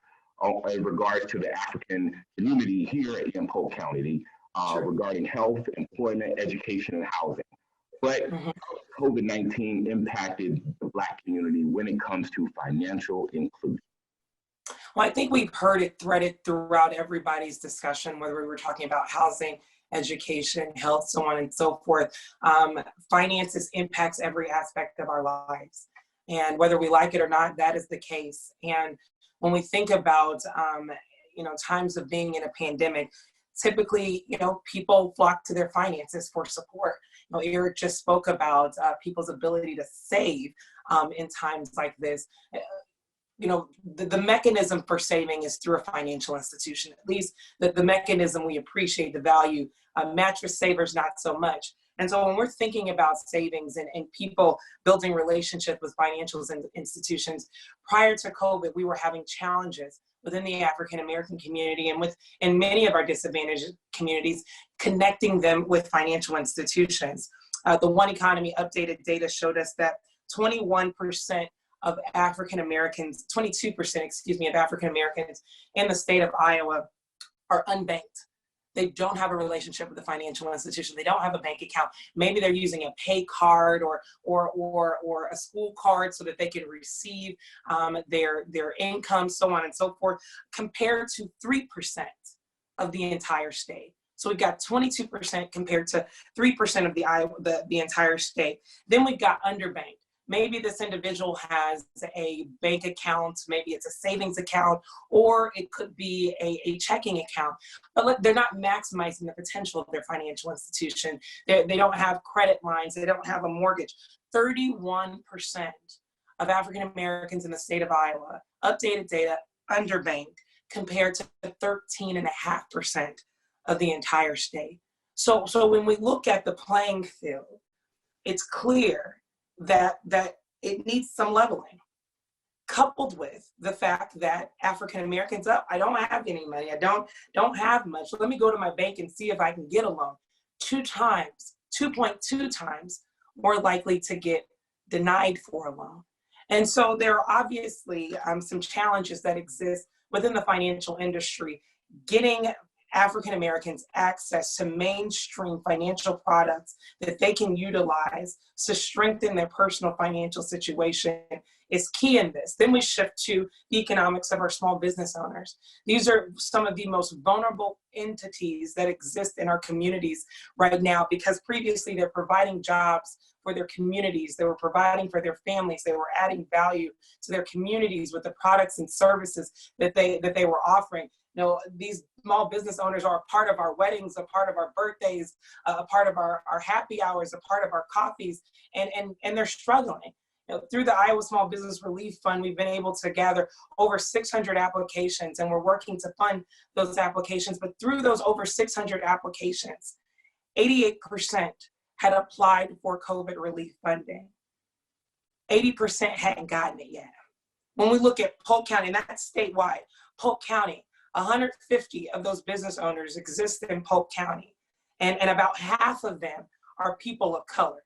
in regards to the African community here in Polk County, regarding health, employment, education, and housing. But COVID-19 impacted the Black community when it comes to financial inclusion. Well, I think we've heard it threaded throughout everybody's discussion, whether we were talking about housing, education, health, so on and so forth. Finances impacts every aspect of our lives. And whether we like it or not, that is the case. And when we think about, times of being in a pandemic, typically, people flock to their finances for support. Eric just spoke about people's ability to save in times like this. The mechanism for saving is through a financial institution. At least the mechanism we appreciate the value. Mattress savers, not so much. And so when we're thinking about savings and people building relationships with financial institutions, prior to COVID, we were having challenges within the African-American community and in many of our disadvantaged communities, connecting them with financial institutions. The One Economy updated data showed us that 21% of African-Americans, 22%, of African-Americans in the state of Iowa are unbanked. They don't have a relationship with the financial institution. They don't have a bank account. Maybe they're using a pay card or a school card so that they can receive their income, so on and so forth, compared to 3% of the entire state. So we've got 22% compared to 3% of the entire state. Then we've got underbanked. Maybe this individual has a bank account, maybe it's a savings account, or it could be a checking account, but they're not maximizing the potential of their financial institution. They don't have credit lines, they don't have a mortgage. 31% of African Americans in the state of Iowa, updated data, underbanked, compared to 13.5% of the entire state. So when we look at the playing field, it's clear that it needs some leveling, coupled with the fact that African Americans, I don't have any money, I don't have much. Let me go to my bank and see if I can get a loan. 2.2 times more likely to get denied for a loan. And so there are obviously some challenges that exist within the financial industry, getting African Americans access to mainstream financial products that they can utilize to strengthen their personal financial situation is key in this. Then we shift to the economics of our small business owners. These are some of the most vulnerable entities that exist in our communities right now, because previously they're providing jobs for their communities, they were providing for their families, they were adding value to their communities with the products and services that they were offering. You know, these small business owners are a part of our weddings, a part of our birthdays, a part of our happy hours, a part of our coffees, and they're struggling. You know, through the Iowa Small Business Relief Fund, we've been able to gather over 600 applications, and we're working to fund those applications. But through those over 600 applications, 88% had applied for COVID relief funding. 80% hadn't gotten it yet. When we look at Polk County, and that's statewide, Polk County, 150 of those business owners exist in Polk County, and about half of them are people of color.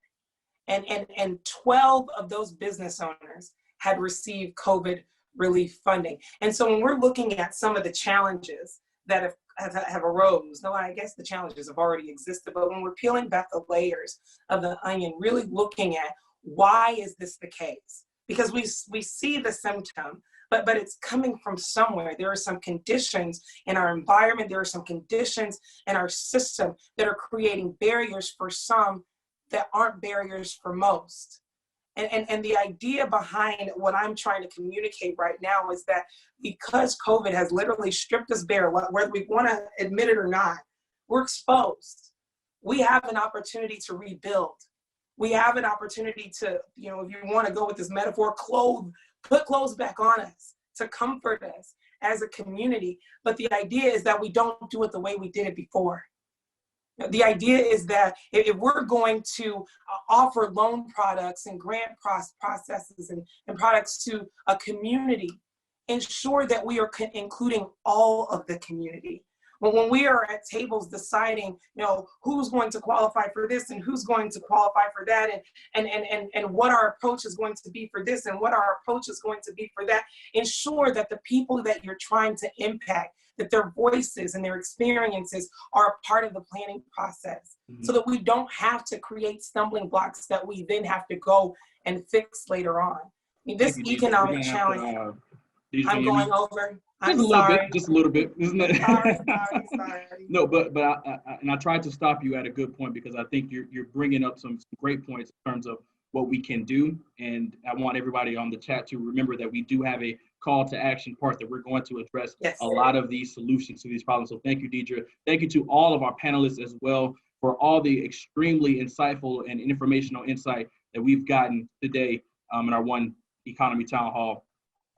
And 12 of those business owners had received COVID relief funding. And so when we're looking at some of the challenges that have arose, no, I guess the challenges have already existed, but when we're peeling back the layers of the onion, really looking at why is this the case? Because we see the symptom, but it's coming from somewhere. There are some conditions in our environment, there are some conditions in our system that are creating barriers for some that aren't barriers for most. And the idea behind what I'm trying to communicate right now is that because COVID has literally stripped us bare, whether we want to admit it or not, we're exposed. We have an opportunity to rebuild. We have an opportunity to, you know, if you want to go with this metaphor, put clothes back on us, to comfort us as a community. But the idea is that we don't do it the way we did it before. The idea is that if we're going to offer loan products and grant processes and products to a community, ensure that we are including all of the community. When we are at tables deciding, you know, who's going to qualify for this and who's going to qualify for that, and what our approach is going to be for this and what our approach is going to be for that, ensure that the people that you're trying to impact, that their voices and their experiences are a part of the planning process, so that we don't have to create stumbling blocks that we then have to go and fix later on. I mean, this economic challenge, I'm going over. Just a little bit, isn't it? Sorry. No, but I tried to stop you at a good point, because I think you're bringing up some great points in terms of what we can do, and I want everybody on the chat to remember that we do have a call to action part that we're going to address a lot of these solutions to these problems. So thank you, Deidre. Thank you to all of our panelists as well for all the extremely insightful and informational insight that we've gotten today in our One Economy Town Hall.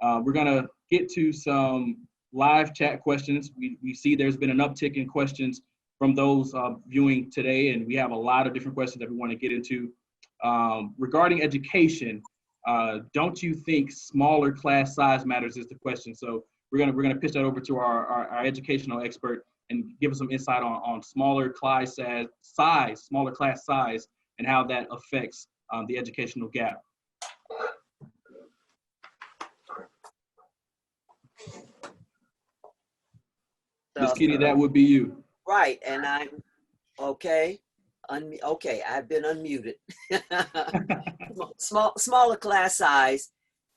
We're gonna get to some live chat questions. We see there's been an uptick in questions from those viewing today, and we have a lot of different questions that we want to get into. Regarding education, don't you think smaller class size matters is the question. So we're gonna pitch that over to our educational expert and give us some insight on smaller class size, and how that affects the educational gap. Ms. Kitty, that would be you. Right, and I'm okay. Okay, I've been unmuted. Smaller class size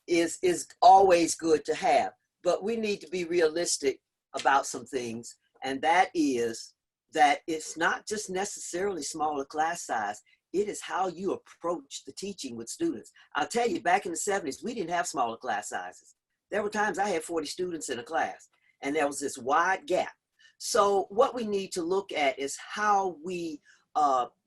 is always good to have, but we need to be realistic about some things, and that is that it's not just necessarily smaller class size. It is how you approach the teaching with students. I'll tell you, back in the 70s, we didn't have smaller class sizes. There were times I had 40 students in a class, and there was this wide gap. So what we need to look at is how we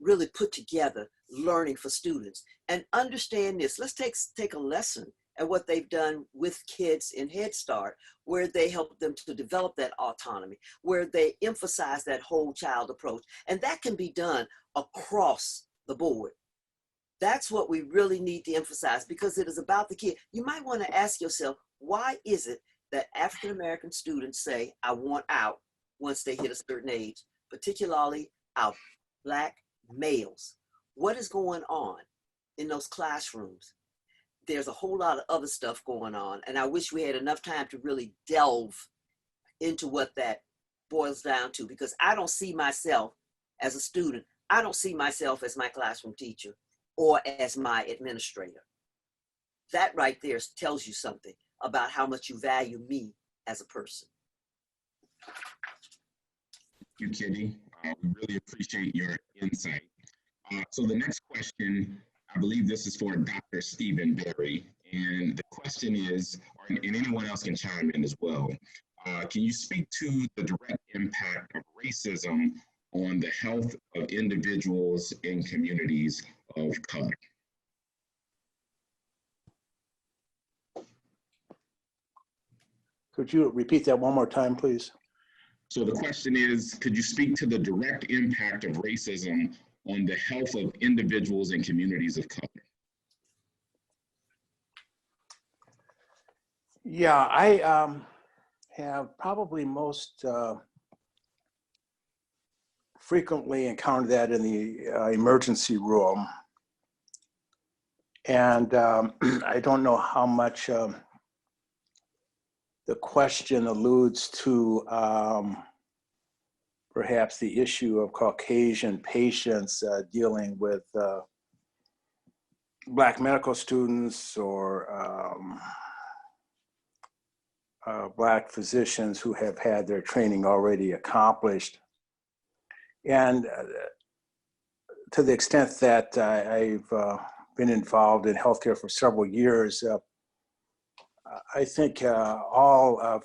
really put together learning for students and understand this. Let's take a lesson at what they've done with kids in Head Start, where they help them to develop that autonomy, where they emphasize that whole child approach. And that can be done across the board. That's what we really need to emphasize, because it is about the kid. You might want to ask yourself, why is it that African-American students say, I want out once they hit a certain age, particularly our Black males? What is going on in those classrooms? There's a whole lot of other stuff going on, and I wish we had enough time to really delve into what that boils down to, because I don't see myself as a student. I don't see myself as my classroom teacher or as my administrator. That right there tells you something about how much you value me as a person. Thank you, Kitty. We really appreciate your insight. So the next question, I believe this is for Dr. Stephen Berry. And the question is, and anyone else can chime in as well. Can you speak to the direct impact of racism on the health of individuals in communities of color? Could you repeat that one more time, please? So the question is, could you speak to the direct impact of racism on the health of individuals and communities of color? Yeah, I have probably most frequently encountered that in the emergency room. And I don't know how much the question alludes to perhaps the issue of Caucasian patients dealing with Black medical students or Black physicians who have had their training already accomplished. And to the extent that I've been involved in healthcare for several years, I think all of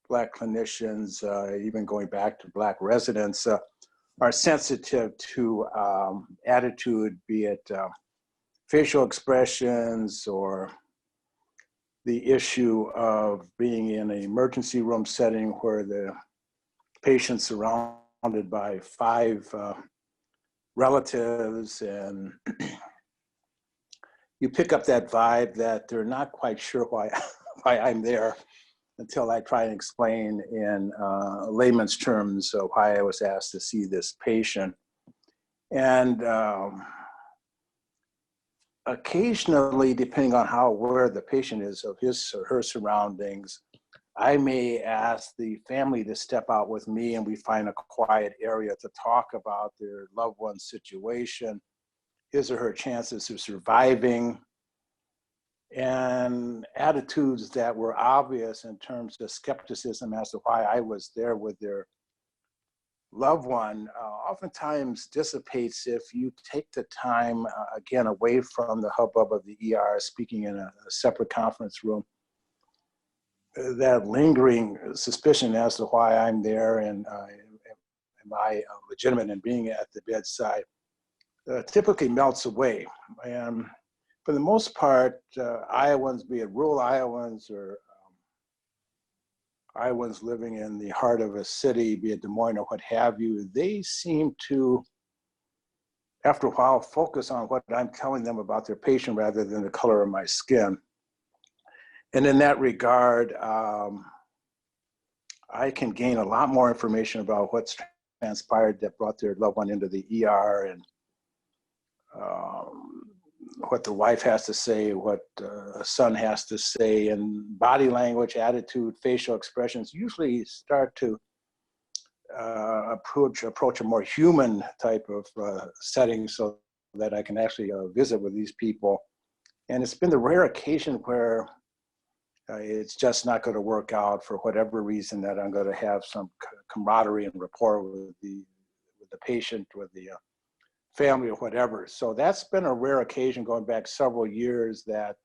Black clinicians, even going back to Black residents, are sensitive to attitude, be it facial expressions or the issue of being in an emergency room setting where the patient's surrounded by 5 relatives, and you pick up that vibe that they're not quite sure why I'm there until I try and explain in layman's terms of why I was asked to see this patient. And occasionally, depending on how aware the patient is of his or her surroundings, I may ask the family to step out with me and we find a quiet area to talk about their loved one's situation, his or her chances of surviving, and attitudes that were obvious in terms of skepticism as to why I was there with their loved one oftentimes dissipates if you take the time, again, away from the hubbub of the ER, speaking in a separate conference room. That lingering suspicion as to why I'm there and am I legitimate in being at the bedside typically melts away. And for the most part, Iowans, be it rural Iowans or Iowans living in the heart of a city, be it Des Moines or what have you, they seem to, after a while, focus on what I'm telling them about their patient rather than the color of my skin. And in that regard, I can gain a lot more information about what's transpired that brought their loved one into the ER, and what the wife has to say, what a son has to say, and body language, attitude, facial expressions usually start to approach a more human type of setting so that I can actually visit with these people. And it's been the rare occasion where it's just not going to work out for whatever reason, that I'm going to have some camaraderie and rapport with the patient, with the family or whatever. So that's been a rare occasion going back several years that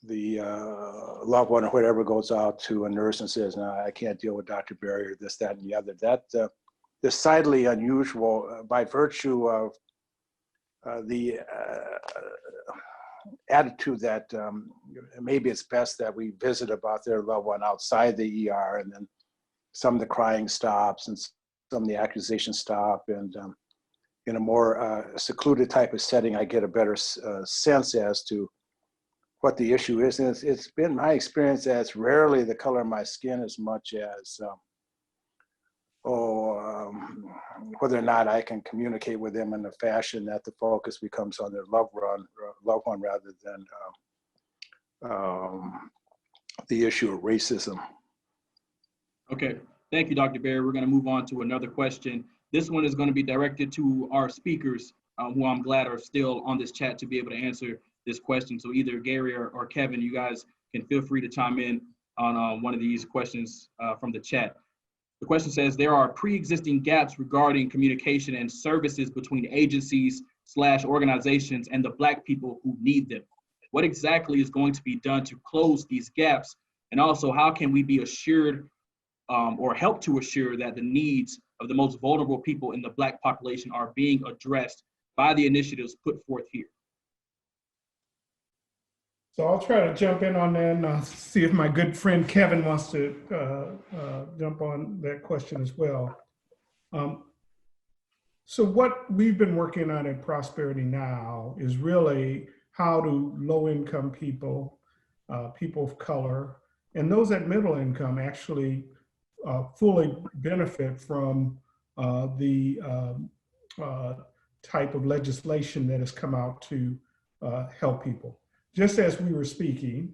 the loved one or whatever goes out to a nurse and says, no, I can't deal with Dr. Berry or this, that, and the other. That decidedly unusual by virtue of the attitude that maybe it's best that we visit about their loved one outside the ER, and then some of the crying stops and some of the accusations stop, and in a more secluded type of setting, I get a better sense as to what the issue is. And it's been my experience that it's rarely the color of my skin as much as whether or not I can communicate with them in a fashion that the focus becomes on their loved one rather than the issue of racism. Okay, thank you, Dr. Berry. We're going to move on to another question. This one is going to be directed to our speakers, who I'm glad are still on this chat to be able to answer this question. So either Gary or Kevin, you guys can feel free to chime in on one of these questions from the chat. The question says, there are pre-existing gaps regarding communication and services between agencies / organizations and the Black people who need them. What exactly is going to be done to close these gaps? And also, how can we be assured or help to assure that the needs of the most vulnerable people in the Black population are being addressed by the initiatives put forth here? So I'll try to jump in on that and see if my good friend Kevin wants to jump on that question as well. So what we've been working on at Prosperity Now is really how do low-income people, people of color, and those at middle income actually fully benefit from the type of legislation that has come out to help people. Just as we were speaking,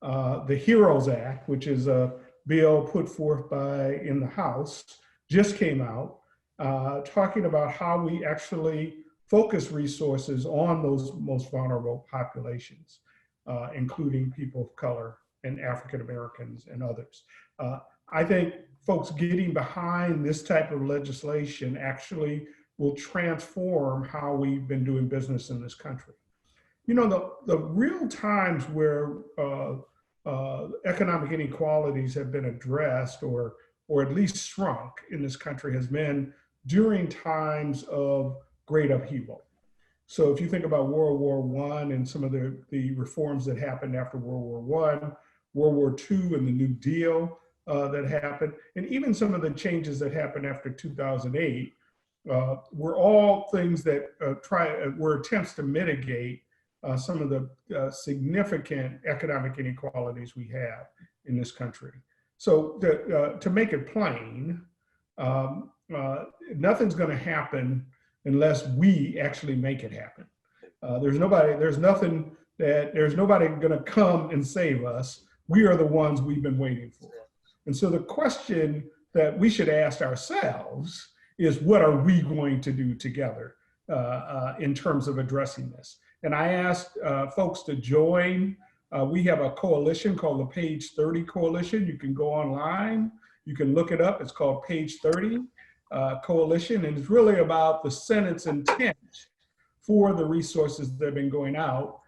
the HEROES Act, which is a bill put forth in the House, just came out talking about how we actually focus resources on those most vulnerable populations, including people of color and African Americans and others. I think folks getting behind this type of legislation actually will transform how we've been doing business in this country. You know, the real times where economic inequalities have been addressed or at least shrunk in this country has been during times of great upheaval. So if you think about World War I and some of the reforms that happened after World War I, World War II and the New Deal that happened, and even some of the changes that happened after 2008, were all things that were attempts to mitigate some of the significant economic inequalities we have in this country. So to make it plain, nothing's going to happen unless we actually make it happen. There's nobody going to come and save us. We are the ones we've been waiting for. And so the question that we should ask ourselves is, what are we going to do together in terms of addressing this? And I asked folks to join. We have a coalition called the Page 30 Coalition. You can go online, you can look it up. It's called Page 30 Coalition, and it's really about the Senate's intent for the resources that have been going out.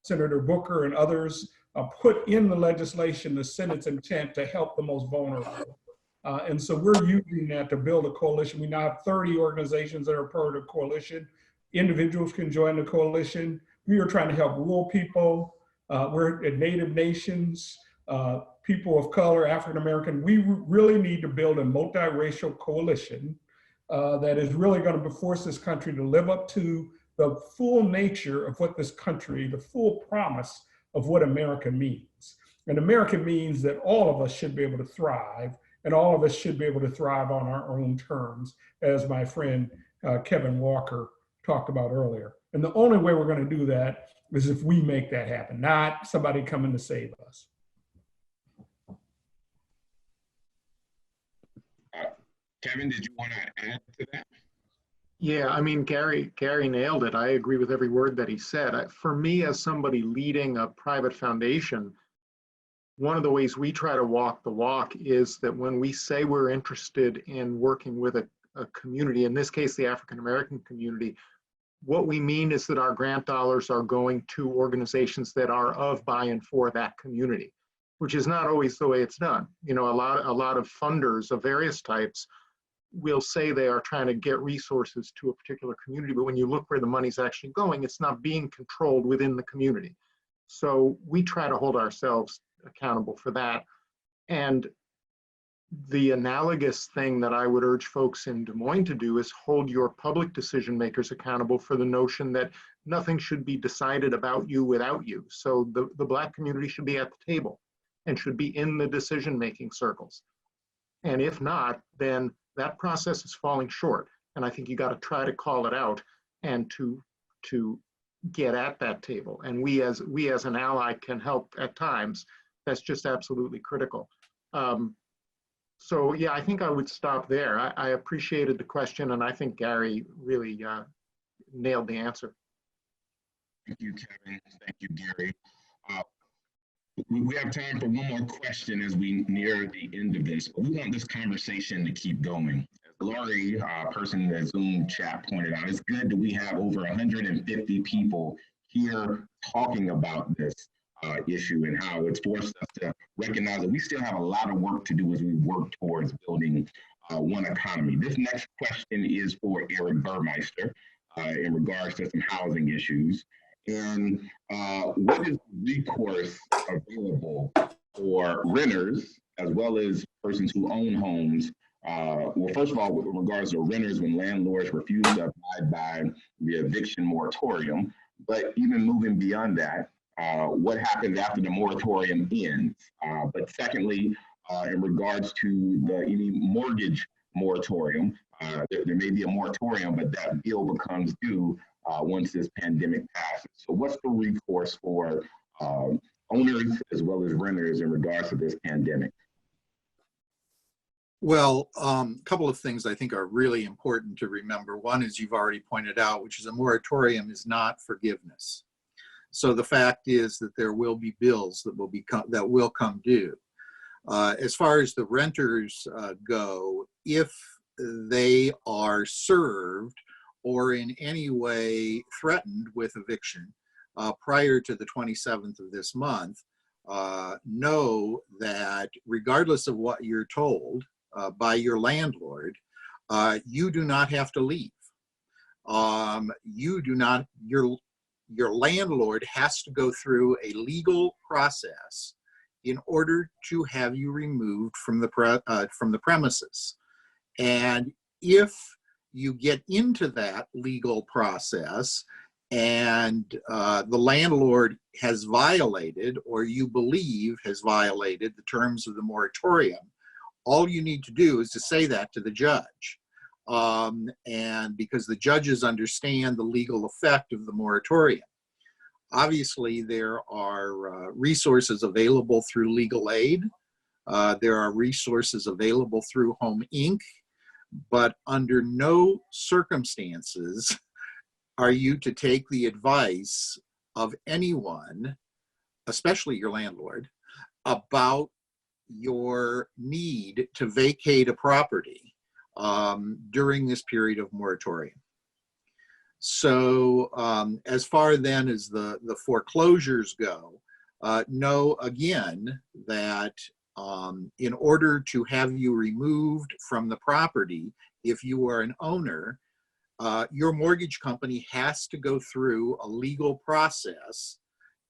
Senator Booker and others put in the legislation the Senate's intent to help the most vulnerable. And so we're using that to build a coalition. We now have 30 organizations that are part of the coalition. Individuals can join the coalition. We are trying to help rural people. We're at Native nations, people of color, African American. We really need to build a multiracial coalition that is really going to force this country to live up to the full nature of what this country, the full promise of what America means. And America means that all of us should be able to thrive, and all of us should be able to thrive on our own terms, as my friend Kevin Walker talked about earlier. And the only way we're going to do that is if we make that happen, not somebody coming to save us. Kevin, did you want to add to that? Yeah, I mean, Gary nailed it. I agree with every word that he said. For me, as somebody leading a private foundation, one of the ways we try to walk the walk is that when we say we're interested in working with a community, in this case, the African American community, what we mean is that our grant dollars are going to organizations that are of, by, and for that community, which is not always the way it's done. You know, a lot of funders of various types will say they are trying to get resources to a particular community, but when you look where the money's actually going, it's not being controlled within the community. So we try to hold ourselves accountable for that. And the analogous thing that I would urge folks in Des Moines to do is hold your public decision makers accountable for the notion that nothing should be decided about you without you. So the Black community should be at the table and should be in the decision-making circles. And if not, then that process is falling short. And I think you got to try to call it out and to get at that table. And we as an ally can help at times. That's just absolutely critical. So yeah, I think I would stop there. I appreciated the question, and I think Gary really nailed the answer. Thank you, Kevin. Thank you, Gary. We have time for one more question as we near the end of this, but we want this conversation to keep going. As Lori, person in the Zoom chat, pointed out, it's good that we have over 150 people here talking about this issue and how it's forced us to recognize that we still have a lot of work to do as we work towards building one economy. This next question is for Eric Burmeister in regards to some housing issues. And what is recourse available for renters as well as persons who own homes? Well, first of all, with regards to renters, when landlords refuse to abide by the eviction moratorium, but even moving beyond that, what happens after the moratorium ends? But secondly, in regards to any mortgage moratorium, there may be a moratorium, but that bill becomes due once this pandemic passes. So what's the recourse for owners as well as renters in regards to this pandemic? Well, a couple of things I think are really important to remember. One is you've already pointed out, which is a moratorium is not forgiveness. So the fact is that there will be bills that will come due. As far as the renters go, if they are served or in any way threatened with eviction prior to the 27th of this month, know that regardless of what you're told by your landlord, you do not have to leave. Your landlord has to go through a legal process in order to have you removed from the premises. And if you get into that legal process and the landlord has violated, or you believe has violated, the terms of the moratorium, all you need to do is to say that to the judge. And because the judges understand the legal effect of the moratorium. Obviously, there are resources available through legal aid. There are resources available through Home Inc., but under no circumstances are you to take the advice of anyone, especially your landlord, about your need to vacate a property during this period of moratorium. So as far then as the foreclosures go, know again that in order to have you removed from the property, if you are an owner, your mortgage company has to go through a legal process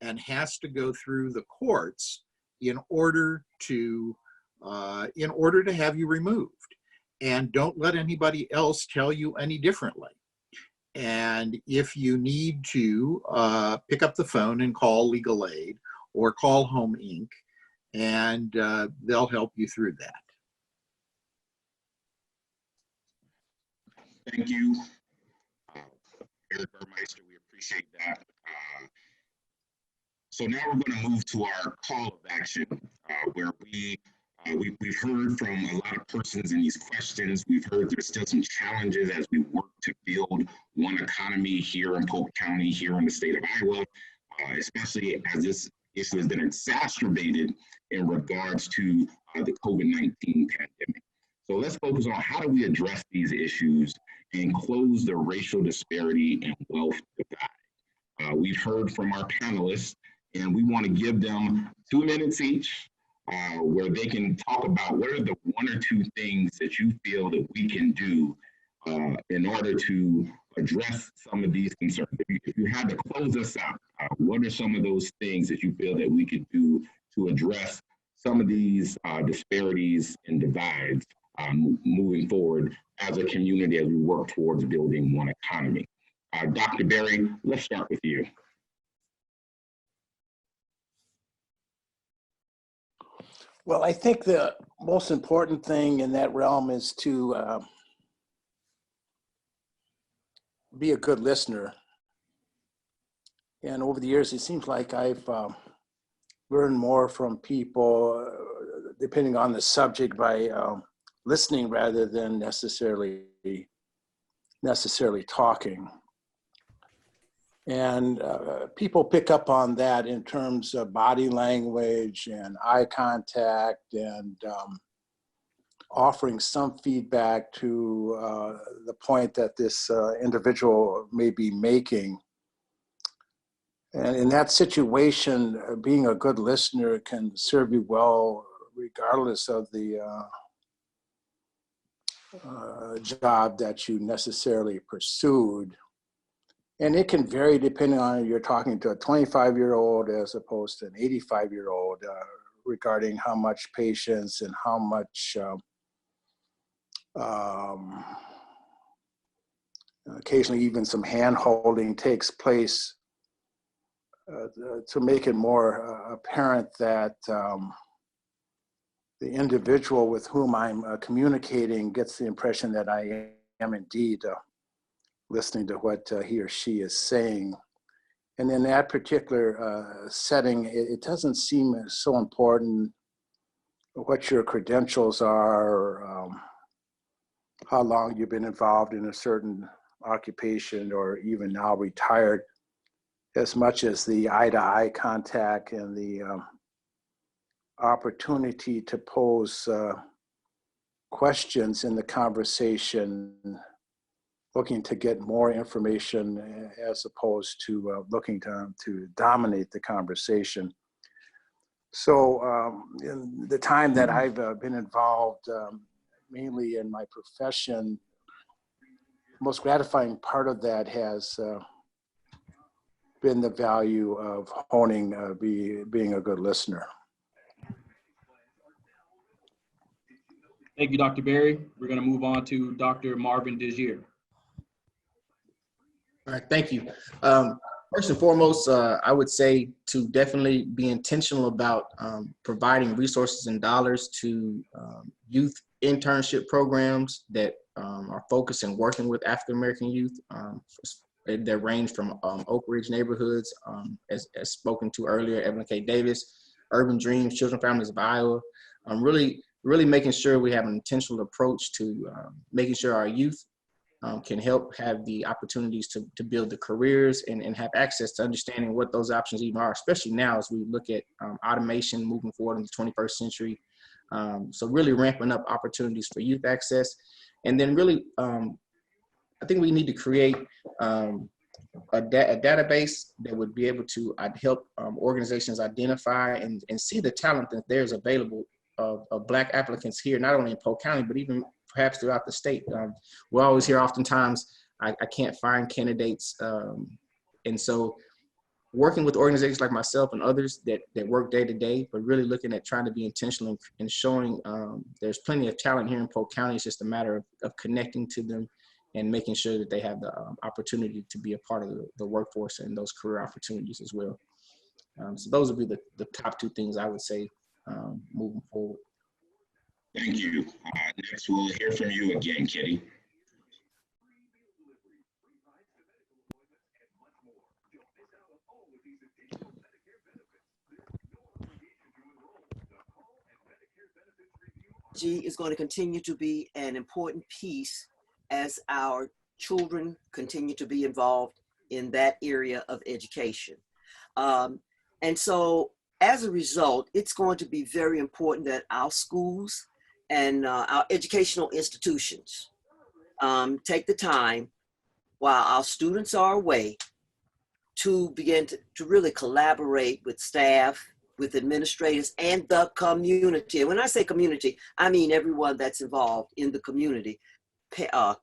and has to go through the courts in order to have you removed. And don't let anybody else tell you any differently. And if you need to pick up the phone and call legal aid or call Home Inc., and they'll help you through that. Thank you, Eric Burmeister. We appreciate that. So now we're going to move to our call of action, where we've heard from a lot of persons in these questions. We've heard there's still some challenges as we work to build one economy here in Polk County, here in the state of Iowa, especially as this issue has been exacerbated in regards to the COVID-19 pandemic. So let's focus on how do we address these issues and close the racial disparity and wealth divide. We've heard from our panelists, and we want to give them 2 minutes each where they can talk about what are the 1 or 2 things that you feel that we can do in order to address some of these concerns. If you had to close us out, what are some of those things that you feel that we could do to address some of these disparities and divides moving forward as a community as we work towards building one economy? Dr. Berry, let's start with you. Well, I think the most important thing in that realm is to be a good listener. And over the years, it seems like I've learned more from people, depending on the subject, by listening rather than necessarily talking. And people pick up on that in terms of body language and eye contact and offering some feedback to the point that this individual may be making. And in that situation, being a good listener can serve you well, regardless of the job that you necessarily pursued. And it can vary depending on if you're talking to a 25-year-old as opposed to an 85-year-old regarding how much patience and how much occasionally even some hand-holding takes place to make it more apparent that the individual with whom I'm communicating gets the impression that I am indeed listening to what he or she is saying. And in that particular setting, it doesn't seem so important what your credentials are, or how long you've been involved in a certain occupation or even now retired, as much as the eye-to-eye contact and the opportunity to pose questions in the conversation, looking to get more information as opposed to looking to dominate the conversation. So in the time that I've been involved, mainly in my profession, most gratifying part of that has been the value of honing being a good listener. Thank you, Dr. Berry. We're going to move on to Dr. Marvin Desir. All right, thank you. First and foremost, I would say to definitely be intentional about providing resources and dollars to youth internship programs that are focused and working with African-American youth that range from Oak Ridge neighborhoods, as spoken to earlier, Evelyn K. Davis, Urban Dreams, Children Families of Iowa. Really making sure we have an intentional approach to making sure our youth can help have the opportunities to build the careers and have access to understanding what those options even are, especially now as we look at automation moving forward in the 21st century. So really ramping up opportunities for youth access. And then really, I think we need to create a database that would be able to help organizations identify and see the talent that there's available of Black applicants here, not only in Polk County, but even perhaps throughout the state. We always hear oftentimes, I can't find candidates. And so working with organizations like myself and others that work day to day, but really looking at trying to be intentional and showing there's plenty of talent here in Polk County. It's just a matter of connecting to them and making sure that they have the opportunity to be a part of the workforce and those career opportunities as well. So those would be the top two things I would say moving forward. Thank you. Next, we'll hear from you again, Kitty. Is going to continue to be an important piece as our children continue to be involved in that area of education. And so as a result, it's going to be very important that our schools and our educational institutions take the time while our students are away to begin to really collaborate with staff, with administrators, and the community. And when I say community, I mean everyone that's involved in the community,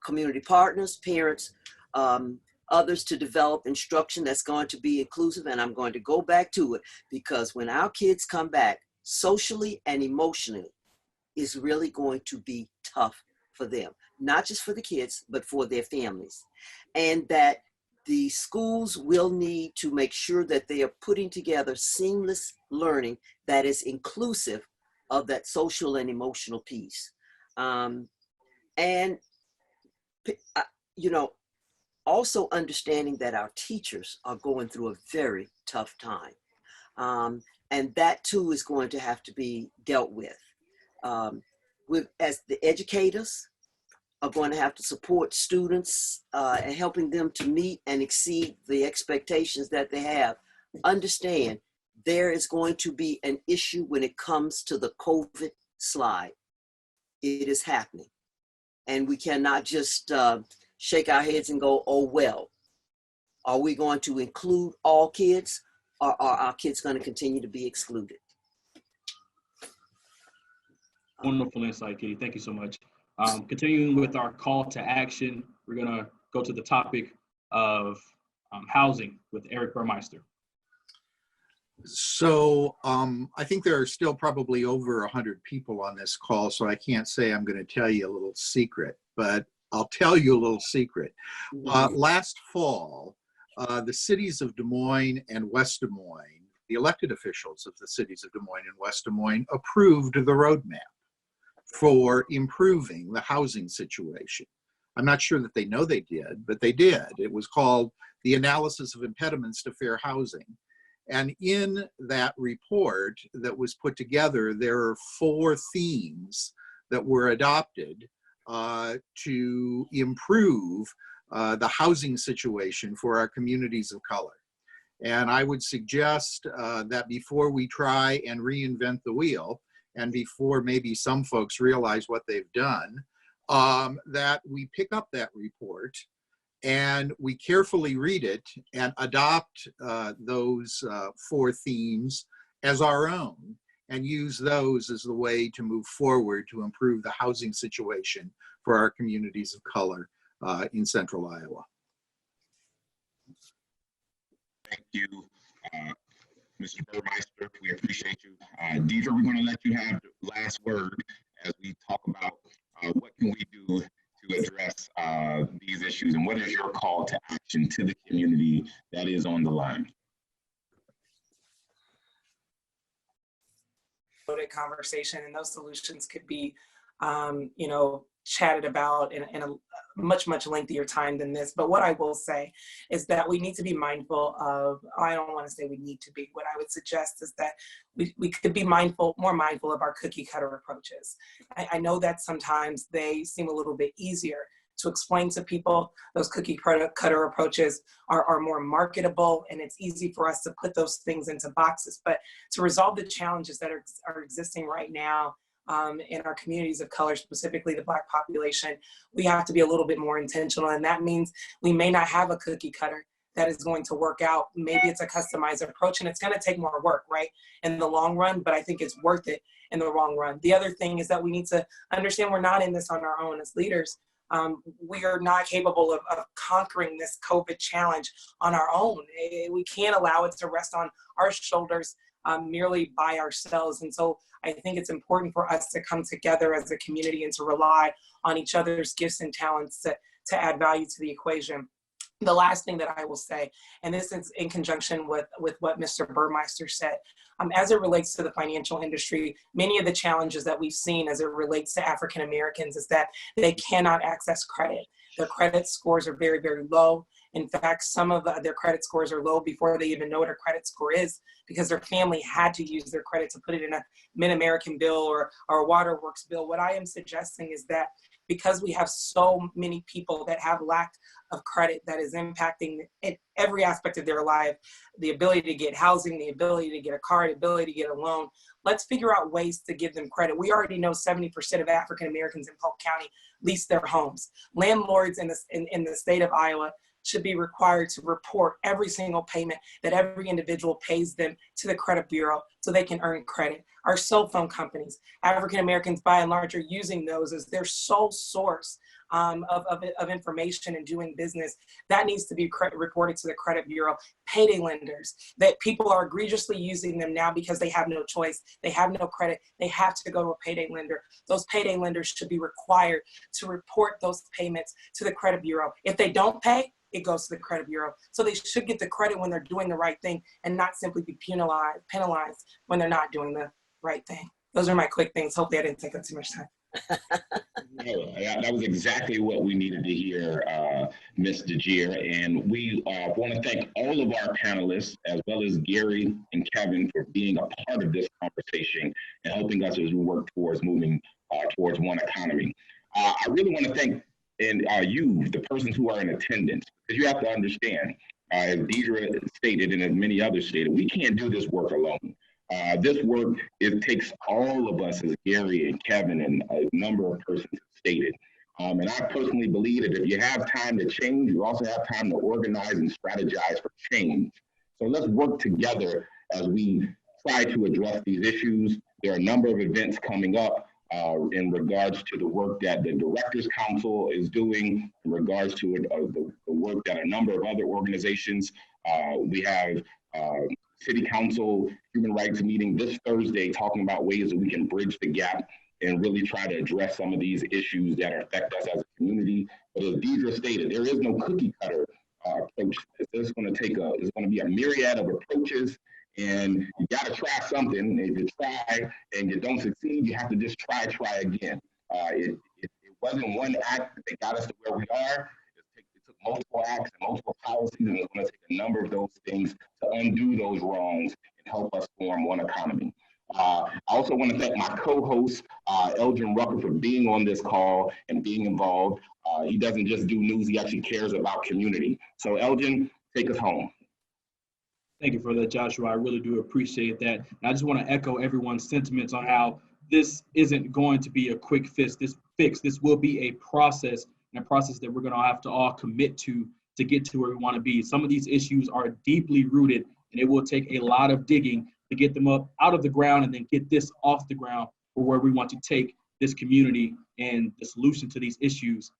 community partners, parents, others, to develop instruction that's going to be inclusive. And I'm going to go back to it, because when our kids come back, socially and emotionally is really going to be tough for them, not just for the kids, but for their families. And that the schools will need to make sure that they are putting together seamless learning that is inclusive of that social and emotional piece. Also understanding that our teachers are going through a very tough time. And that too is going to have to be dealt with. As the educators, are going to have to support students and helping them to meet and exceed the expectations that they have. Understand, there is going to be an issue when it comes to the COVID slide. It is happening. And we cannot just shake our heads and go, oh, well. Are we going to include all kids, or are our kids going to continue to be excluded? Wonderful insight, Kitty. Thank you so much. Continuing with our call to action, we're going to go to the topic of housing with Eric Burmeister. So I think there are still probably over 100 people on this call, so I can't say I'm going to tell you a little secret, but I'll tell you a little secret. Last fall, the cities of Des Moines and West Des Moines, the elected officials of the cities of Des Moines and West Des Moines approved the roadmap for improving the housing situation. I'm not sure that they know they did, but they did. It was called the Analysis of Impediments to Fair Housing. And in that report that was put together, there are 4 themes that were adopted to improve the housing situation for our communities of color. And I would suggest that before we try and reinvent the wheel, and before maybe some folks realize what they've done, that we pick up that report and we carefully read it and adopt those 4 themes as our own and use those as the way to move forward to improve the housing situation for our communities of color in Central Iowa. Thank you, Mr. Burmeister. We appreciate you. Deidre, we're going to let you have the last word as we talk about what can we do to address these issues, and what is your call to action to the community that is on the line? Conversation, and those solutions could be, you know, chatted about in a much lengthier time than this. But what I will say is that we need to be mindful of, I don't want to say we need to be, what I would suggest is that we could be more mindful of our cookie cutter approaches. I know that sometimes they seem a little bit easier to explain to people. Those cookie cutter approaches are more marketable, and it's easy for us to put those things into boxes. But to resolve the challenges that are existing right now in our communities of color, specifically the Black population, we have to be a little bit more intentional. And that means we may not have a cookie cutter that is going to work out. Maybe it's a customized approach, and it's going to take more work, right, in the long run, but I think it's worth it in the long run. The other thing is that we need to understand we're not in this on our own as leaders. We are not capable of conquering this COVID challenge on our own. We can't allow it to rest on our shoulders merely by ourselves. And so I think it's important for us to come together as a community and to rely on each other's gifts and talents to add value to the equation. The last thing that I will say, and this is in conjunction with what Mr. Burmeister said, as it relates to the financial industry, many of the challenges that we've seen as it relates to African Americans is that they cannot access credit. Their credit scores are very, very low. In fact, some of their credit scores are low before they even know what a credit score is, because their family had to use their credit to put it in a Mid-American bill or a Waterworks bill. What I am suggesting is that because we have so many people that have lack of credit that is impacting every aspect of their life, the ability to get housing, the ability to get a car, the ability to get a loan, let's figure out ways to give them credit. We already know 70% of African Americans in Polk County lease their homes. Landlords in the state of Iowa should be required to report every single payment that every individual pays them to the credit bureau so they can earn credit. Our cell phone companies, African Americans by and large are using those as their sole source of information and doing business. That needs to be reported to the credit bureau. Payday lenders, that people are egregiously using them now because they have no choice. They have no credit. They have to go to a payday lender. Those payday lenders should be required to report those payments to the credit bureau. If they don't pay, it goes to the credit bureau. So they should get the credit when they're doing the right thing and not simply be penalized when they're not doing the right thing. Those are my quick things. Hopefully I didn't take up too much time. No, that was exactly what we needed to hear, Ms. DeGier. And we want to thank all of our panelists, as well as Gary and Kevin, for being a part of this conversation and helping us as we work towards moving towards one economy. I really want to thank and you, the persons who are in attendance, because you have to understand, as Deidre stated and as many others stated, we can't do this work alone. This work, it takes all of us, as Gary and Kevin and a number of persons have stated. And I personally believe that if you have time to change, you also have time to organize and strategize for change. So let's work together as we try to address these issues. There are a number of events coming up in regards to the work that the Directors Council is doing, in regards to the work that a number of other organizations. We have City Council Human Rights meeting this Thursday, talking about ways that we can bridge the gap and really try to address some of these issues that affect us as a community. But as Deidre stated, there is no cookie cutter approach. It's going to be a myriad of approaches, and you got to try something. If you try and you don't succeed, you have to just try again. It wasn't one act that got us to where we are. It took multiple acts and multiple policies, and it's going to take a number of those things to undo those wrongs and help us form one economy. I also want to thank my co-host, Elgin Rucker, for being on this call and being involved. He doesn't just do news, he actually cares about community. So Elgin, take us home. Thank you for that, Joshua. I really do appreciate that. And I just want to echo everyone's sentiments on how this isn't going to be a quick fix. This will be a process, and a process that we're going to have to all commit to get to where we want to be. Some of these issues are deeply rooted, and it will take a lot of digging to get them up out of the ground and then get this off the ground for where we want to take this community and the solution to these issues.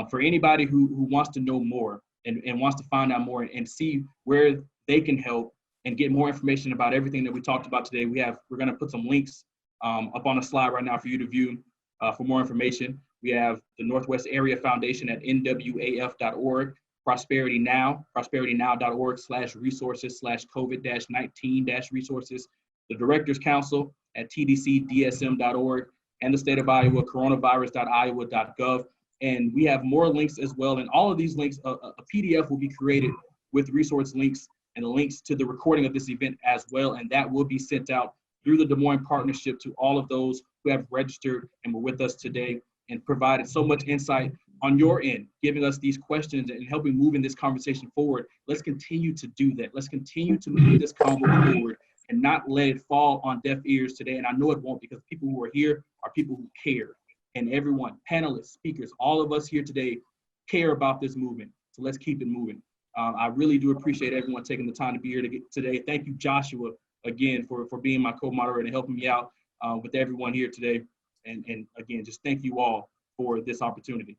For anybody who wants to know more and wants to find out more and see where they can help and get more information about everything that we talked about today, we're going to put some links up on a slide right now for you to view for more information. We have the Northwest Area Foundation at nwaf.org, prosperitynow.org/resources/COVID-19-resources, the Directors Council at tdcdsm.org, and the State of Iowa, coronavirus.iowa.gov. And we have more links as well. And all of these links, a PDF will be created with resource links and links to the recording of this event as well. And that will be sent out through the Des Moines Partnership to all of those who have registered and were with us today and provided so much insight on your end, giving us these questions and helping moving this conversation forward. Let's continue to do that. Let's continue to move this convo forward and not let it fall on deaf ears today. And I know it won't, because people who are here are people who care. And everyone, panelists, speakers, all of us here today care about this movement. So let's keep it moving. I really do appreciate everyone taking the time to be here today. Thank you, Joshua, again, for being my co-moderator and helping me out with everyone here today. And again, just thank you all for this opportunity.